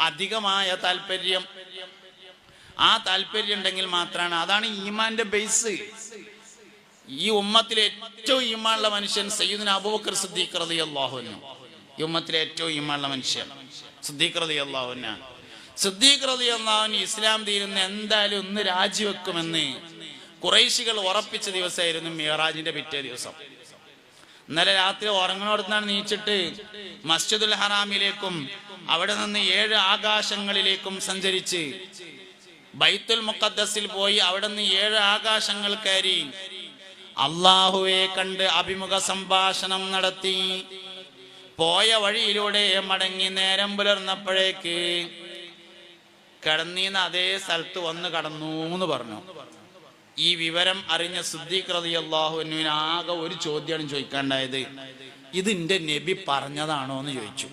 അധികമായ താല്പര്യം. ആ താല്പര്യം ഉണ്ടെങ്കിൽ മാത്രമാണ്, അതാണ് ഈമാന്റെ ബേസ്. ഈ ഉമ്മത്തിലെ ഏറ്റവും ഈമാനുള്ള മനുഷ്യൻ സയ്യിദുനാ അബൂബക്കർ സിദ്ദീഖ് റളിയല്ലാഹു അൻഹു. ഈ ഉമ്മത്തിലെ ഏറ്റവും ഈമാനുള്ള മനുഷ്യൻ സിദ്ദീഖ് റളിയല്ലാഹു അൻഹു. സിദ്ദീഖ് റളിയല്ലാഹു അൻഹു ഇസ്ലാം ദീനിൽ എന്തായാലും ഒന്ന് രാജിവെക്കുമെന്ന് ഖുറൈശികൾ ഉറപ്പിച്ച ദിവസമായിരുന്നു മിഅ്റാജിന്റെ പിറ്റേ ദിവസം. ഇന്നലെ രാത്രി ഉറങ്ങണോടത്താണ് നീച്ചിട്ട് മസ്ജിദുൽ ഹറാമിലേക്കും അവിടെ നിന്ന് 7 ആകാശങ്ങളിലേക്കും സഞ്ചരിച്ച് ബൈത്തുൽ മുഖദ്ദസിൽ പോയി അവിടെ നിന്ന് 7 ആകാശങ്ങൾ കയറി അള്ളാഹുവെ കണ്ട് അഭിമുഖ സംഭാഷണം നടത്തി. പോയ വഴിയിലൂടെ മടങ്ങി നേരം പുലർന്നപ്പോഴേക്ക് കിടന്നീന്ന് അതേ സ്ഥലത്ത് വന്ന് കടന്നു എന്ന് പറഞ്ഞു. ഈ വിവരം അറിഞ്ഞ സിദ്ദീഖ് റളിയല്ലാഹു അൻഹുവിന് ആകെ ഒരു ചോദ്യമാണ് ചോദിക്കാണ്ടായത്. ഇതിന്റെ നബി പറഞ്ഞതാണോ എന്ന് ചോദിച്ചു.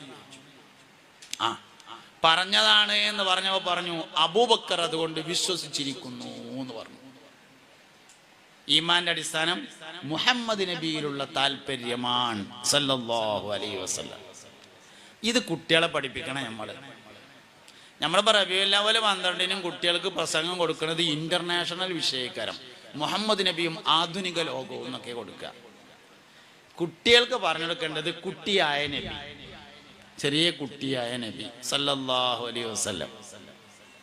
പറഞ്ഞതാണ് എന്ന് പറഞ്ഞപ്പോ പറഞ്ഞു, അബൂബക്കർ അതുകൊണ്ട് വിശ്വസിച്ചിരിക്കുന്നു എന്ന് പറഞ്ഞു. ഈമാന്റെ അടിസ്ഥാനം മുഹമ്മദ് നബിയിലുള്ള താല്പര്യമാണ് സല്ലല്ലാഹു അലൈഹി വസല്ലം. ഇത് കുട്ടികളെ പഠിപ്പിക്കണം. നമ്മളിപ്പോൾ റബീഉൽ അവ്വൽ 12-നും കുട്ടികൾക്ക് പ്രസംഗം കൊടുക്കുന്നത് ഇന്റർനാഷണൽ വിഷയക്കാരം, മുഹമ്മദ് നബിയും ആധുനിക ലോകവും എന്നൊക്കെ കൊടുക്കുക. കുട്ടികൾക്ക് പറഞ്ഞെടുക്കേണ്ടത് കുട്ടിയായ നബി, ചെറിയ കുട്ടിയായ നബി സല്ലല്ലാഹു അലൈഹി വസല്ലം.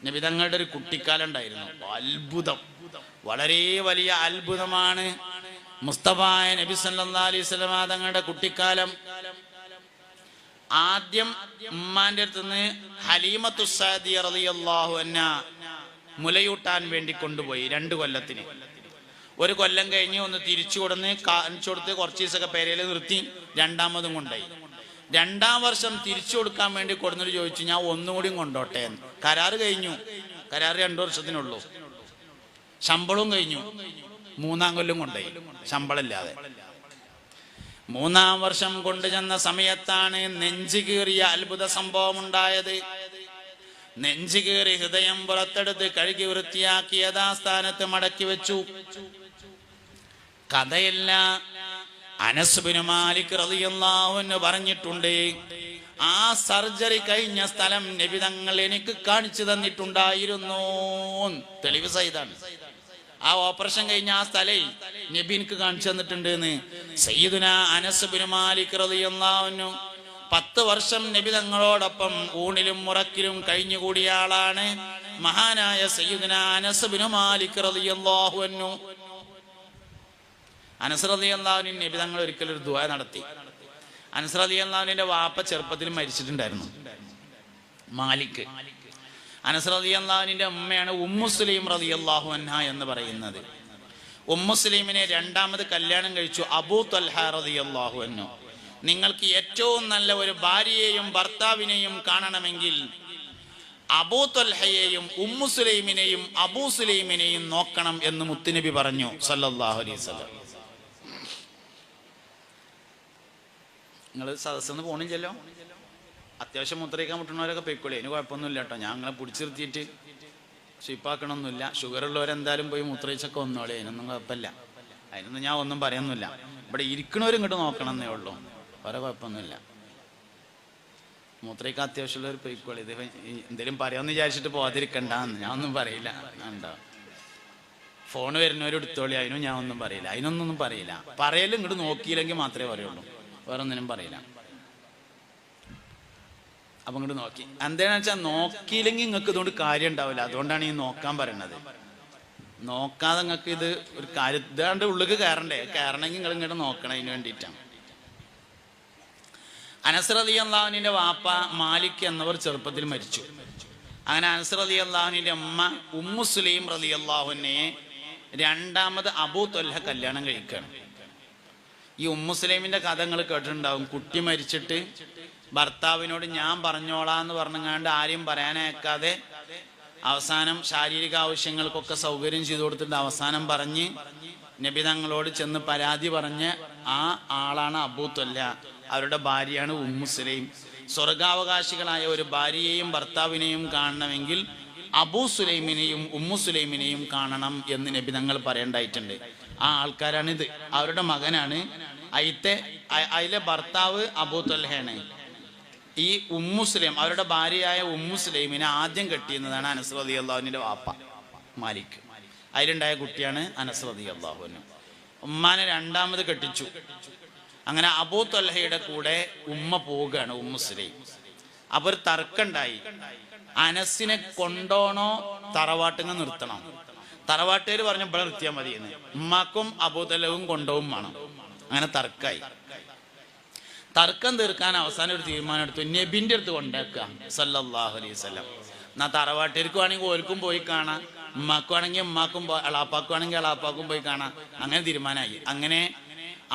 നബി തങ്ങളുടെ ഒരു കുട്ടിക്കാലം ഉണ്ടായിരുന്നു. അത്ഭുതം, വളരെ വലിയ അത്ഭുതമാണ് മുസ്തഫായ നബി സല്ലല്ലാഹു അലൈഹി വസല്ലം തങ്ങളുടെ കുട്ടിക്കാലം. ആദ്യം ഉമ്മാന്റെ അടുത്തുനിന്ന് ഹലീമത്തു സഅദിയ റളിയല്ലാഹു അൻഹാ മുലയൂട്ടാൻ വേണ്ടി കൊണ്ടുപോയി 2 കൊല്ലത്തിന്. 1 കൊല്ലം കഴിഞ്ഞ് ഒന്ന് തിരിച്ചു കൊടുന്ന് കാണിച്ചു കൊടുത്ത് കുറച്ച് ദിവസമൊക്കെ പേരയിൽ നിർത്തി. 2ാമതും കൊണ്ടുപോയി. 2ാം വർഷം തിരിച്ചു കൊടുക്കാൻ വേണ്ടി കൊടുന്നിട്ട് ചോദിച്ചു, ഞാൻ ഒന്നുകൂടിയും കൊണ്ടോട്ടെ എന്ന്. കരാറ് കഴിഞ്ഞു. കരാറ് 2 വർഷത്തിനുള്ളൂ. ശമ്പളവും കഴിഞ്ഞു. 3ാം കൊല്ലം കൊണ്ടുപോയി ശമ്പളമില്ലാതെ. 3ാം വർഷം കൊണ്ടുചെന്ന സമയത്താണ് നെഞ്ചു കീറിയ അത്ഭുത സംഭവം ഉണ്ടായത്. നെഞ്ചു കീറി ഹൃദയം പുറത്തെടുത്ത് കഴുകി വൃത്തിയാക്കി യഥാസ്ഥാനത്ത് മടക്കി വെച്ചു. കഥയല്ല, അനസ് ബിൻ മാലിക് റളിയല്ലാഹു അൻഹു പറഞ്ഞിട്ടുണ്ട്, ആ സർജറി കഴിഞ്ഞ സ്ഥലം നബി തങ്ങൾ എനിക്ക് കാണിച്ചു തന്നിട്ടുണ്ടായിരുന്നു. തെളിവ് സഹിതാണ്. ആ ഓപ്പറേഷൻ കഴിഞ്ഞ ആ സ്ഥലേ നബി എനിക്ക് കാണിച്ചു തന്നിട്ടുണ്ട് എന്ന് സയ്യിദുനാ അനസ് ബിൻ മാലിക് റളിയല്ലാഹു അൻഹു 10 വർഷം നബി തങ്ങളോടൊപ്പം ഊണിലും മുറക്കിലും കഴിഞ്ഞുകൂടിയ ആളാണ് മഹാനായ സയ്യിദുനാ അനസ് ബിൻ മാലിക് റളിയല്ലാഹു അൻഹു. അനസ് റളിയല്ലാഹു അൻഹു നബി തങ്ങൾ ഒരിക്കൽ ഒരു ദുആ നടത്തി. അനസ് റളിയല്ലാഹു അൻഹുവിന്റെ വാപ്പ ചെറുപ്പത്തിൽ മരിച്ചിട്ടുണ്ടായിരുന്നു, മാലിക്. അനസ് റളിയല്ലാഹു അൻഹുവിന്റെ ഉമ്മയാണ് ഉമ്മു സുലൈം റളിയല്ലാഹു അൻഹാ എന്ന് പറയുന്നത്. ഉമ്മു സുലൈമിനെ 2ാമത് കല്യാണം കഴിച്ചു അബൂ ത്വൽഹ റളിയല്ലാഹു അൻഹു. നിങ്ങൾക്ക് ഏറ്റവും നല്ല ഒരു ഭാര്യയെയും ഭർത്താവിനെയും കാണണമെങ്കിൽ അബൂ ത്വൽഹയെയും ഉമ്മു സുലൈമിനെയും അബൂ സുലൈമിനെയും നോക്കണം എന്ന് മുത്തുനബി പറഞ്ഞു സല്ലല്ലാഹു അലൈഹി വസല്ലം. നിങ്ങൾ സദസ്സെന്ന് പോണില്ലല്ലോ? അത്യാവശ്യം മുദ്രയിക്കാൻ മുട്ടുന്നവരൊക്കെ പൊയ്ക്കോളി, അതിന് കുഴപ്പമൊന്നുമില്ല കേട്ടോ. ഞാൻ നിങ്ങളെ പിടിച്ചിരുത്തിയിട്ട് സ്വീപ്പാക്കണമൊന്നുമില്ല. ഷുഗറുള്ളവരെന്തായാലും പോയി മുദ്രയിച്ചൊക്കെ വന്നോളി, അതിനൊന്നും കുഴപ്പമില്ല. അതിനൊന്നും ഞാൻ ഒന്നും പറയുന്നില്ല. ഇവിടെ ഇരിക്കണവരും ഇങ്ങോട്ട് നോക്കണം എന്നേ ഉള്ളൂ, വേറെ കുഴപ്പമൊന്നുമില്ല. മൂത്രയ്ക്ക് അത്യാവശ്യമുള്ളവർ പൊയ്ക്കോളി. ഇത് എന്തെങ്കിലും പറയാമെന്ന് വിചാരിച്ചിട്ട് പോകാതിരിക്കണ്ടെന്ന് ഞാൻ ഒന്നും പറയില്ല. ഉണ്ടോ? ഫോൺ വരുന്നവരും എടുത്തോളി, അതിനും ഞാൻ ഒന്നും പറയില്ല. അതിനൊന്നും പറയില്ല. പറയലും ഇങ്ങോട്ട് നോക്കിയില്ലെങ്കിൽ മാത്രമേ പറയുള്ളൂ, വേറെ ഒന്നിനും പറയില്ല. അപ്പം ഇങ്ങോട്ട് നോക്കി എന്താണെന്ന് വെച്ചാൽ നോക്കിയില്ലെങ്കിൽ നിങ്ങൾക്ക് ഇതുകൊണ്ട് കാര്യം ഉണ്ടാവില്ല. അതുകൊണ്ടാണ് ഈ നോക്കാൻ പറയണത്. നോക്കാതെ നിങ്ങൾക്ക് ഇത് ഒരു കാര്യം ഇതാണ്ട് ഉള്ളിലേക്ക് കയറണ്ടേ, കയറണമെങ്കിൽ നിങ്ങൾ ഇങ്ങോട്ട് നോക്കണം. അതിന് വേണ്ടിയിട്ടാണ്. അനസ് റളിയല്ലാഹു അൻഹുവിന്റെ വാപ്പ മാലിക് എന്നവർ ചെറുപ്പത്തിൽ മരിച്ചു. അങ്ങനെ അനസ് റളിയല്ലാഹു അൻഹുവിന്റെ ഉമ്മ ഉമ്മു സുലൈം റളിയല്ലാഹു അൻഹയെ 2ാമത് അബൂ ത്വൽഹ കല്യാണം കഴിക്കുകയാണ്. ഈ ഉമ്മു സുലൈമിന്റെ കഥ നിങ്ങൾ കേട്ടിട്ടുണ്ടാവും. കുട്ടി മരിച്ചിട്ട് ഭർത്താവിനോട് ഞാൻ പറഞ്ഞോളാന്ന് പറഞ്ഞങ്ങാണ്ട് ആരെയും പറയാനേക്കാതെ അവസാനം ശാരീരിക ആവശ്യങ്ങൾക്കൊക്കെ സൗകര്യം ചെയ്തു കൊടുത്തിട്ട് അവസാനം പറഞ്ഞ് നബി തങ്ങളോട് ചെന്ന് പരാതി പറഞ്ഞ ആ ആളാണ് അബൂ ത്വൽഹ. അവരുടെ ഭാര്യയാണ് ഉമ്മു സുലൈം. സ്വർഗാവകാശികളായ ഒരു ഭാര്യയെയും ഭർത്താവിനെയും കാണണമെങ്കിൽ അബൂ സുലൈമിനെയും ഉമ്മു സുലൈമിനെയും കാണണം എന്ന് നബി തങ്ങൾ പറയേണ്ടായിട്ടുണ്ട്. ആ ആൾക്കാരാണിത്. അവരുടെ മകനാണ്. അതിലെ ഭർത്താവ് അബൂ ത്വൽഹയാണ്. ഈ ഉമ്മു സുലൈം, അവരുടെ ഭാര്യയായ ഉമ്മു സുലൈമിനെ ആദ്യം കെട്ടിയിരുന്നതാണ് അനസ് റളിയല്ലാഹുവിന്റെ വാപ്പ മാലിക്. അതിലുണ്ടായ കുട്ടിയാണ് അനസ് റളിയല്ലാഹു അൻഹു. ഉമ്മാനെ രണ്ടാമത് കെട്ടിച്ചു. അങ്ങനെ അബൂ ത്വൽഹയുടെ കൂടെ ഉമ്മ പോവുകയാണ്, ഉമ്മു സുലൈം. അപ്പോൾ ഒരു തർക്കമുണ്ടായി. അനസിനെ കൊണ്ടോണോ തറവാട്ടിങ്ങ നിർത്തണം? തറവാട്ടുകാർ പറഞ്ഞു ഇവിടെ നിർത്തിയാൽ മതി എന്ന്. ഉമ്മാക്കും അബൂ ത്വൽഹയും കൊണ്ടോവും വേണം. അങ്ങനെ തർക്കമായി. തർക്കം തീർക്കാൻ അവസാനം ഒരു തീരുമാനം എടുത്തു. നബിന്റെ അടുത്ത് കൊണ്ടേക്കുക സല്ലല്ലാഹു അലൈഹി വസല്ലം. എന്നാ തറവാട്ടിലേക്ക് വേണമെങ്കിൽ ഓർക്കും പോയി കാണാം, ഉമ്മാക്കുവാണെങ്കിൽ ഉമ്മാക്കും, എളാപ്പാക്കുവാണെങ്കിൽ എളാപ്പാക്കും പോയി കാണാം. അങ്ങനെ തീരുമാനമായി. അങ്ങനെ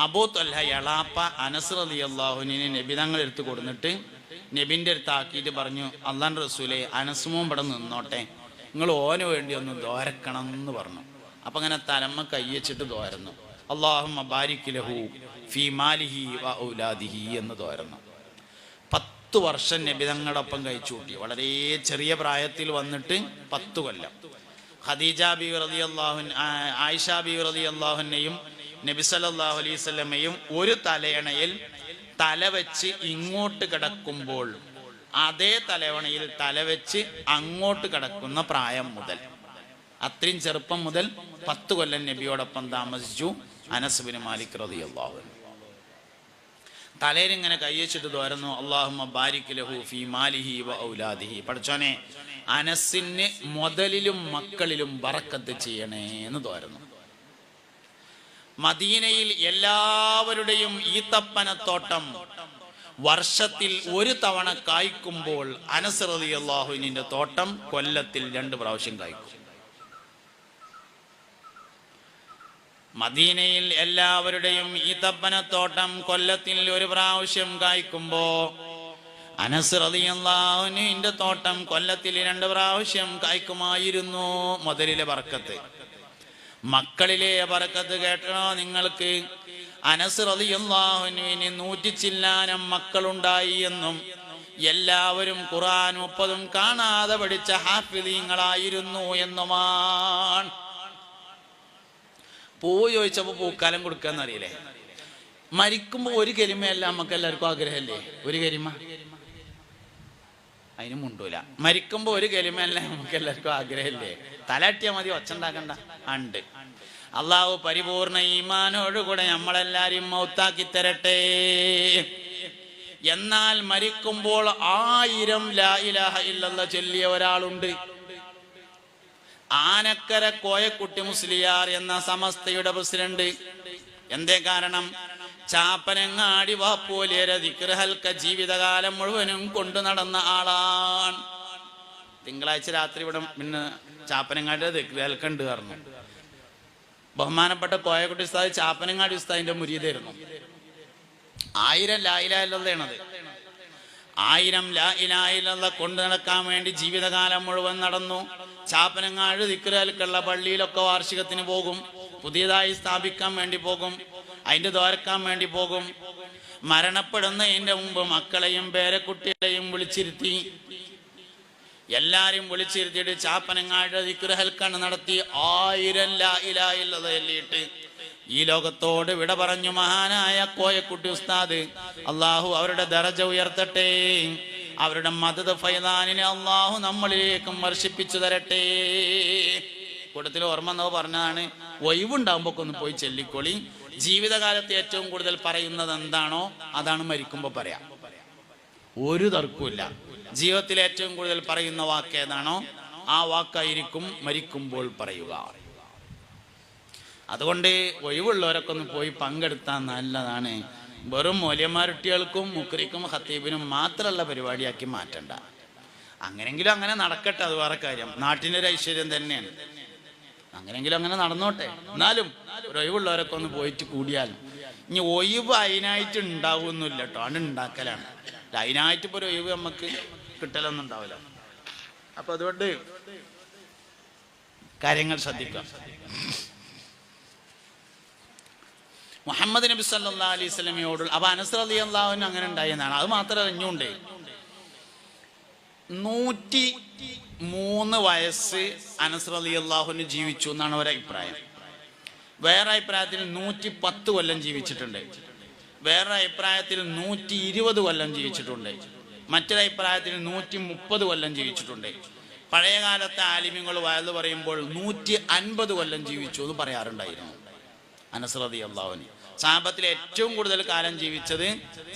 അബൂ ത്വൽഹ എളാപ്പ അനസ് റളിയല്ലാഹുവിനെ നബി തങ്ങൾ എടുത്ത് കൊടുത്തിട്ട് നബിന്റെ അടുത്ത് ആക്കിയിട്ട് പറഞ്ഞു, അല്ലാഹുവിന്റെ റസൂലേ, അനസുമോൻ ഇവിടെ നിന്നോട്ടെ, നിങ്ങൾ ഓന് വേണ്ടി ഒന്ന് ദോരക്കണം എന്ന് പറഞ്ഞു. അപ്പൊ അങ്ങനെ തലമ്മ കയ്യച്ചിട്ട് ദോരന്നു. അല്ലാഹുമ്മ ബാരിക് ലഹു ഫീ മാലിഹി വ ഔലാദിഹി എന്ന് ദോരന്നു. 10 വർഷം നബി തങ്ങളോടൊപ്പം കഴിച്ചു കൂട്ടി. വളരെ ചെറിയ പ്രായത്തിൽ വന്നിട്ട് 10 കൊല്ലം. ഖദീജ ബീവി റളിയല്ലാഹു ആയിഷ ബീവി റളിയല്ലാഹു അൻഹയും നബി സല്ലല്ലാഹു അലൈഹി വസല്ലമയും ഒരു തലയണയിൽ തല വെച്ച് ഇങ്ങോട്ട് കിടക്കുമ്പോൾ അതേ തലവണയിൽ തല വെച്ച് അങ്ങോട്ട് കിടക്കുന്ന പ്രായം മുതൽ, അത്രയും ചെറുപ്പം മുതൽ 10 കൊല്ലം നബിയോടൊപ്പം താമസിച്ചു അനസ് ബിൻ മാലിക് റളിയല്ലാഹു അൻഹു. തലയിലിങ്ങനെ കയ്യച്ചിട്ട് തോരുന്നു, അല്ലാഹുമ്മ ബാരിക് ലഹു ഫീ മാലിഹി വ ഔലാദിഹി. പടച്ചോനെ, അനസിന് മുതലിലും മക്കളിലും ബറക്കത്ത് ചെയ്യണേ എന്ന് തോരുന്നു. മദീനയിൽ എല്ലാവരുടെയും ഈത്തപ്പനത്തോട്ടം വർഷത്തിൽ ഒരു തവണ കായ്ക്കുമ്പോൾ അനസ് റളിയല്ലാഹു അൻഹുവിന്റെ തോട്ടം കൊല്ലത്തിൽ 2 പ്രാവശ്യം കായ്ക്കും. മദീനയിൽ എല്ലാവരുടെയും ഈത്തപ്പനത്തോട്ടം കൊല്ലത്തിൽ 1 പ്രാവശ്യം കായ്ക്കുമ്പോ അനസ് റളിയല്ലാഹു അൻഹുവിന്റെ തോട്ടം കൊല്ലത്തിൽ 2 പ്രാവശ്യം കായ്ക്കുമായിരുന്നു. മുതലിലെ ബർക്കത്ത്, മക്കളിലെ ബർക്കത്ത് കേട്ടണോ നിങ്ങൾക്ക്? അനസ് റളിയല്ലാഹു അൻഹുവിന് 100 ചില്ലാനം മക്കളുണ്ടായി എന്നും എല്ലാവരും ഖുർആൻ 30 കാണാതെ പഠിച്ച ഹാഫിളീങ്ങളായിരുന്നു എന്നുമാണ്. പൂ ചോദിച്ചപ്പോ പൂക്കാലം കൊടുക്കാന്നറിയില്ലേ? മരിക്കുമ്പോ ഒരു കലിമയല്ല നമുക്ക് എല്ലാവർക്കും ആഗ്രഹമല്ലേ? ഒരു കലിമ അതിന് മുണ്ടൂല. മരിക്കുമ്പോ ഒരു കലിമയല്ല നമുക്ക് എല്ലാവർക്കും ആഗ്രഹമല്ലേ? തലട്ടിയാ മതി, ഒച്ചുണ്ടാക്കണ്ട. ഉണ്ട്. അള്ളാഹു പരിപൂർണ ഈമാനോടുകൂടെ നമ്മളെല്ലാരും മൗത്താക്കി തരട്ടെ. എന്നാൽ മരിക്കുമ്പോൾ 1000 ലാ ഇലാഹ ഇല്ലല്ലാഹ് ചൊല്ലിയ ഒരാളുണ്ട്. ആനക്കര കോയക്കുട്ടി മുസ്ലിയാർ എന്ന സമസ്തയുടെ പ്രസിഡന്റ്. എന്തേ കാരണം? ചാപ്പനങ്ങാടി വാപ്പോലിയര ദിക്ർ ഹൽക്ക ജീവിതകാലം മുഴുവനും കൊണ്ടു നടന്ന ആളാണ്. തിങ്കളാഴ്ച രാത്രി ഇവിടെ പിന്നെ ചാപ്പനങ്ങാടി ദിക്ർ ഹൽക്ക ഉണ്ട് പറഞ്ഞു. ബഹുമാനപ്പെട്ട കോയക്കുട്ടി ഉസ്താദ് ചാപ്പനങ്ങാടി ഉസ്താദിന്റെ മുരീദായിരുന്നു. 1000 ലാ ഇലാഹ ഇല്ലല്ലാഹ് 1000 ലാ ഇലാഹ ഇല്ലല്ലാഹ് കൊണ്ടു നടക്കാൻ വേണ്ടി ജീവിതകാലം മുഴുവൻ നടന്നു. ചാപ്പനങ്ങാട് ദിക്ർ ഹൽക്കുള്ള പള്ളിയിലൊക്കെ വാർഷികത്തിന് പോകും, പുതിയതായി സ്ഥാപിക്കാൻ വേണ്ടി പോകും, അതിന്റെ ദ്വാരക്കാൻ വേണ്ടി പോകും. മരണപ്പെടുന്നതിന്റെ മുമ്പ് മക്കളെയും പേരക്കുട്ടികളെയും വിളിച്ചിരുത്തി, എല്ലാരും വിളിച്ചിരുത്തിയിട്ട് ചാപ്പനങ്ങാട് ദിക്ർ ഹൽക്കാണ് നടത്തി 1000 ലാ ഇലാഹ ഇല്ലല്ലാഹ് ചൊല്ലിയിട്ട് ഈ ലോകത്തോട് വിട പറഞ്ഞു മഹാനായ കോയക്കുട്ടി ഉസ്താദ്. അള്ളാഹു അവരുടെ ദറജ ഉയർത്തട്ടെ, അവരുടെ മദദ് ഫൈദാനിനെ അള്ളാഹു നമ്മളിലേക്കും വർഷിപ്പിച്ചു തരട്ടെ. കൂട്ടത്തിൽ ഓർമ്മ എന്നോ പറഞ്ഞതാണ്, ഒഴിവുണ്ടാകുമ്പോ ഒന്ന് പോയി ചെല്ലിക്കൊളി. ജീവിതകാലത്ത് ഏറ്റവും കൂടുതൽ പറയുന്നത് എന്താണോ അതാണ് മരിക്കുമ്പോ പറയാം. ഒരു തർക്കമില്ല. ജീവിതത്തിൽ ഏറ്റവും കൂടുതൽ പറയുന്ന വാക്ക് ഏതാണോ ആ വാക്കായിരിക്കും മരിക്കുമ്പോൾ പറയുക. അതുകൊണ്ട് ഒഴിവുള്ളവരൊക്കെ ഒന്ന് പോയി പങ്കെടുത്താൽ നല്ലതാണ്. വെറും മൗലവിമാരുട്ടികൾക്കും മുക്രിക്കും ഖത്തീബിനും മാത്രമുള്ള പരിപാടിയാക്കി മാറ്റണ്ട. അങ്ങനെങ്കിലും അങ്ങനെ നടക്കട്ടെ, അത് വേറെ കാര്യം. നാട്ടിൻ്റെ ഒരു ഐശ്വര്യം തന്നെയാണ്. അങ്ങനെങ്കിലും അങ്ങനെ നടന്നോട്ടെ. എന്നാലും ഒരു ഒഴിവുള്ളവരൊക്കെ ഒന്ന് പോയിട്ട് കൂടിയാൽ. ഇനി ഒഴിവ് അതിനായിട്ട് ഉണ്ടാവുന്നില്ല കേട്ടോ, അത് ഉണ്ടാക്കലാണ്. അതിനായിട്ട് ഇപ്പോൾ ഒരു ഒഴിവ് നമുക്ക് കിട്ടലൊന്നും ഉണ്ടാവില്ല. അപ്പൊ അതുകൊണ്ട് കാര്യങ്ങൾ ശ്രദ്ധിക്കുക. മുഹമ്മദ് നബി സല്ലല്ലാഹു അലൈഹി വസല്ലമയോട് അപ്പൊ അനസ് റളിയല്ലാഹു അൻഹു അങ്ങനെ ഉണ്ടായെന്നാണ്. അത് മാത്രമല്ല, ഇഞ്ഞുണ്ട് 103 വയസ്സ് അനസ് റളിയല്ലാഹു അൻഹു ജീവിച്ചു എന്നാണ് ഒരഭിപ്രായം. വേറെ അഭിപ്രായത്തിൽ 110 കൊല്ലം ജീവിച്ചിട്ടുണ്ട്. വേറെ അഭിപ്രായത്തിൽ 120 കൊല്ലം ജീവിച്ചിട്ടുണ്ട്. മറ്റൊരഭിപ്രായത്തിൽ 130 കൊല്ലം ജീവിച്ചിട്ടുണ്ട്. പഴയകാലത്തെ ആലിമ്യങ്ങൾ വയല് പറയുമ്പോൾ 150 കൊല്ലം ജീവിച്ചു എന്ന് പറയാറുണ്ടായിരുന്നു അനസ് റളിയല്ലാഹു അൻഹു. സഹാബത്തിൽ ഏറ്റവും കൂടുതൽ കാലം ജീവിച്ചത്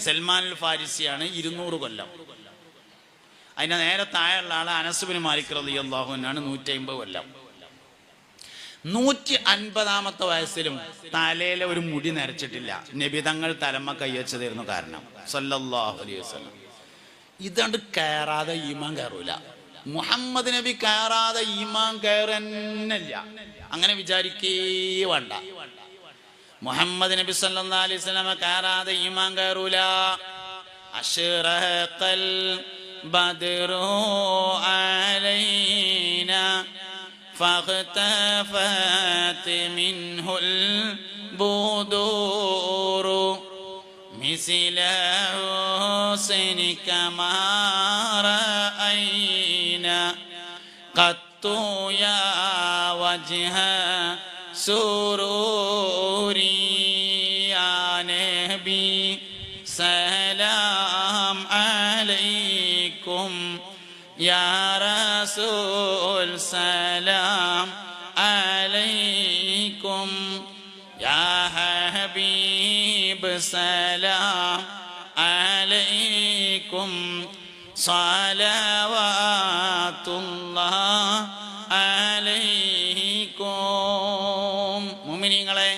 സൽമാൻ അൽ ഫാരിസിയാണ്, 200 കൊല്ലം. അതിന്റെ നേരെ താഴെയുള്ള ആള് അനസ് ബിൻ മാലിക് റളിയല്ലാഹു അൻഹു, 150 കൊല്ലം. 150ാമത്തെ വയസ്സിലും തലയിലെ ഒരു മുടി നരച്ചിട്ടില്ല. നബി തങ്ങൾ തലമ്മ കൈവച്ചതായിരുന്നു കാരണം സല്ലല്ലാഹു അലൈഹി വസല്ലം. ഇതുകൊണ്ട് കയറാതെ ഈമാൻ കയറൂല. മുഹമ്മദ് നബി കയറാതെ ഈമാൻ കയറന്നില്ല, അങ്ങനെ വിചാരിക്കേ വേണ്ട. മുഹമ്മദ് നബി സല്ലല്ലാഹു അലൈഹി വസല്ലം കയറാതെ ഈമാൻ കയറൂല. അശ്റഖൽ ബദ്റു അലൈനാ فاختفت منه البدور مثل حسنك ما رأينا قط يا وجه سروري يا نبي سلام عليكم يا رسول سلام عليكم يا حبيب سلام عليكم صلوات الله عليكم. മുഅ്മിനീങ്ങളെ,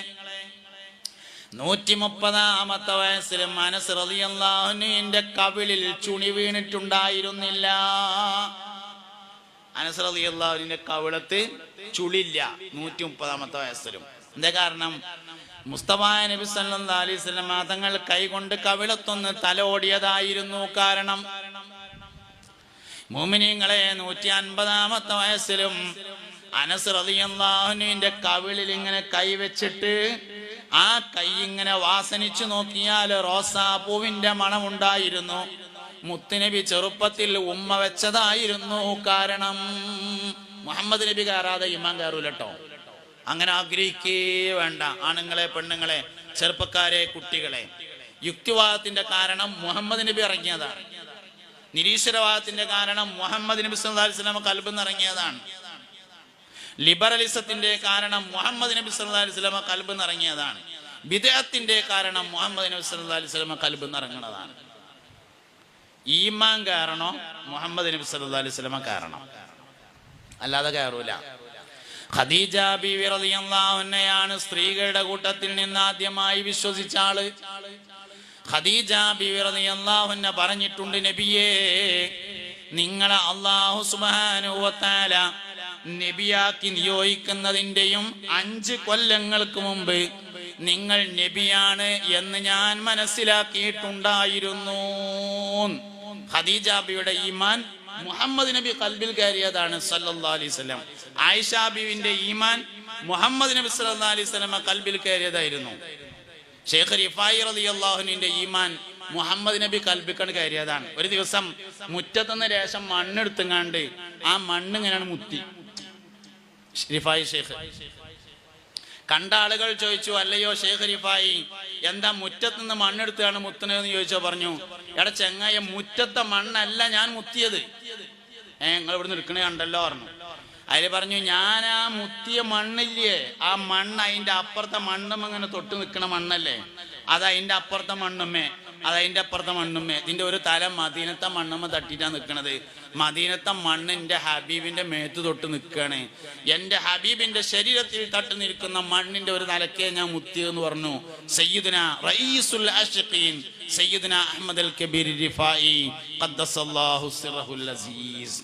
130ാമത്തെ വയസ്സിൽ അനസ് റളിയല്ലാഹു അൻഹുവിന്റെ കവിളിൽ ചുണി വീണിട്ടുണ്ടായിരുന്നില്ല. അനസ് റളിയല്ലാഹു അൻഹുവിന്റെ കവിളത്ത് ചുളില്ല 130ാമത്തെ വയസ്സിലും. എന്താ കാരണം? മുസ്തഫ നബി സല്ലല്ലാഹു അലൈഹി വസല്ലം തങ്ങൾ കൈകൊണ്ട് കവിളത്തൊന്ന് തലോടിയതായിരുന്നു കാരണം. മുഅ്മിനീങ്ങളെ, 150ാമത്തെ വയസ്സിലും അനസ് റളിയല്ലാഹു അൻഹുവിന്റെ കവിളിൽ ഇങ്ങനെ കൈവച്ചിട്ട് ആ കൈ ഇങ്ങനെ വാസനിച്ചു നോക്കിയാൽ റോസാപ്പൂവിന്റെ മണമുണ്ടായിരുന്നു. മുത്തുനബി ചെറുപ്പത്തിൽ ഉമ്മ വെച്ചതായിരുന്നു കാരണം. മുഹമ്മദ് നബി കയറാതെ ഈമാൻ കയറൂലട്ടോ. അങ്ങനെ ആഗ്രഹിക്കേ വേണ്ട. ആണുങ്ങളെ, പെണ്ണുങ്ങളെ, ചെറുപ്പക്കാരെ, കുട്ടികളെ. യുക്തിവാദത്തിന്റെ കാരണം മുഹമ്മദ് നബി ഇറങ്ങിയതാണ്. നിരീശ്വരവാദത്തിന്റെ കാരണം മുഹമ്മദ് നബി സല്ലല്ലാഹു അലൈഹി വസല്ലം ഖൽബിൽ നിന്ന് ഇറങ്ങിയതാണ്. ലിബറലിസത്തിന്റെ കാരണം മുഹമ്മദ് നബി സല്ലല്ലാഹു അലൈഹി വസല്ലം ഖൽബിൽ നിന്ന് ഇറങ്ങിയതാണ്. ബിദ്അത്തിന്റെ കാരണം മുഹമ്മദ് നബി സല്ലല്ലാഹു അലൈഹി വസല്ലം ഖൽബിൽ നിന്ന് ഇറങ്ങുന്നതാണ്. ഈമാൻ കയറണോ മുഹമ്മദ് നബി സല്ലല്ലാഹു അലൈഹി വസല്ലം കയറണം, അല്ലാതെ കയറൂല. ഖദീജ ബീവി റളിയല്ലാഹു അൻഹയാണ് സ്ത്രീകളുടെ കൂട്ടത്തിൽ നിന്ന് ആദ്യമായി വിശ്വസിച്ച ആള്. ഖദീജ ബീവി റളിയല്ലാഹു അൻഹ പറഞ്ഞിട്ടുണ്ട്, നബിയേ, നിങ്ങളെ അല്ലാഹു സുബ്ഹാനഹു വ തആല നബിയാക്കി നിയോഗിക്കുന്നതിന്റെയും 5 കൊല്ലങ്ങൾക്ക് മുമ്പ് നിങ്ങൾ നബിയാണ് എന്ന് ഞാൻ മനസ്സിലാക്കിയിട്ടുണ്ടായിരുന്നു. ഖദീജ ബിയുടെ ഈമാൻ മുഹമ്മദ് നബി ഖൽബിൽ കയറിയതാണ് സല്ലല്ലാഹു അലൈഹി വസല്ലം. ആയിഷ ബിവിന്റെ ഈമാൻ മുഹമ്മദ് നബി സല്ലല്ലാഹു അലൈഹി വസല്ലം ഖൽബിൽ കയറിയതായിരുന്നു. ഷെയ്ഖ് റിഫായി റളിയല്ലാഹു അൻഹുവിന്റെ ഈമാൻ മുഹമ്മദ് നബി ഖൽബിൽ കയറിയതാണ്. ഒരു ദിവസം മുറ്റത്തുനിന്ന് ലേശം മണ്ണെടുത്തുങ്ങാണ്ട് ആ മണ്ണ് ഇങ്ങനെയാണ് മുത്തി. റിഫായി ഷെയ്ഖ് കണ്ട ആളുകൾ ചോദിച്ചു, അല്ലയോ ഷെയ്ഖ് റിഫായി, എന്താ മുറ്റത്തുനിന്ന് മണ്ണെടുത്താണ് മുത്തുന്നതെന്ന് ചോദിച്ചോ. പറഞ്ഞു, എടാ ചെങ്ങായ, മുറ്റത്തെ മണ്ണല്ല ഞാൻ മുത്തിയത്. നിങ്ങൾ ഇവിടെ നിൽക്കണേ കണ്ടല്ലോ പറഞ്ഞു. അതില് പറഞ്ഞു, ഞാൻ ആ മുത്തിയ മണ്ണില്ലേ, ആ മണ്ണ് അതിന്റെ അപ്പുറത്തെ മണ്ണും അങ്ങനെ തൊട്ട് നിൽക്കണ മണ്ണല്ലേ, അത് അതിന്റെ അപ്പുറത്തെ മണ്ണുമ്മേ, അത് അതിന്റെ അപ്പുറത്തെ മണ്ണുമ്മേ. ഇതിന്റെ ഒരു തല മദീനത്തെ മണ്ണുമ്മ തട്ടിട്ടാ നിൽക്കണത്. മദീനത്തെ മണ്ണ് എന്റെ ഹബീബിന്റെ മേത്ത് തൊട്ട് നിൽക്കുകയാണ്. എന്റെ ഹബീബിന്റെ ശരീരത്തിൽ തട്ട് നിൽക്കുന്ന മണ്ണിന്റെ ഒരു തലക്കേ ഞാൻ മുത്തിയെന്ന് പറഞ്ഞു സയ്യിദുന റഈസുൽ ആശിഖീൻ സയ്യിദുന അഹ്മദ് അൽ കബീർ റിഫായി ഖദ്ദസല്ലാഹു സിറഹുൽ അസീസ്.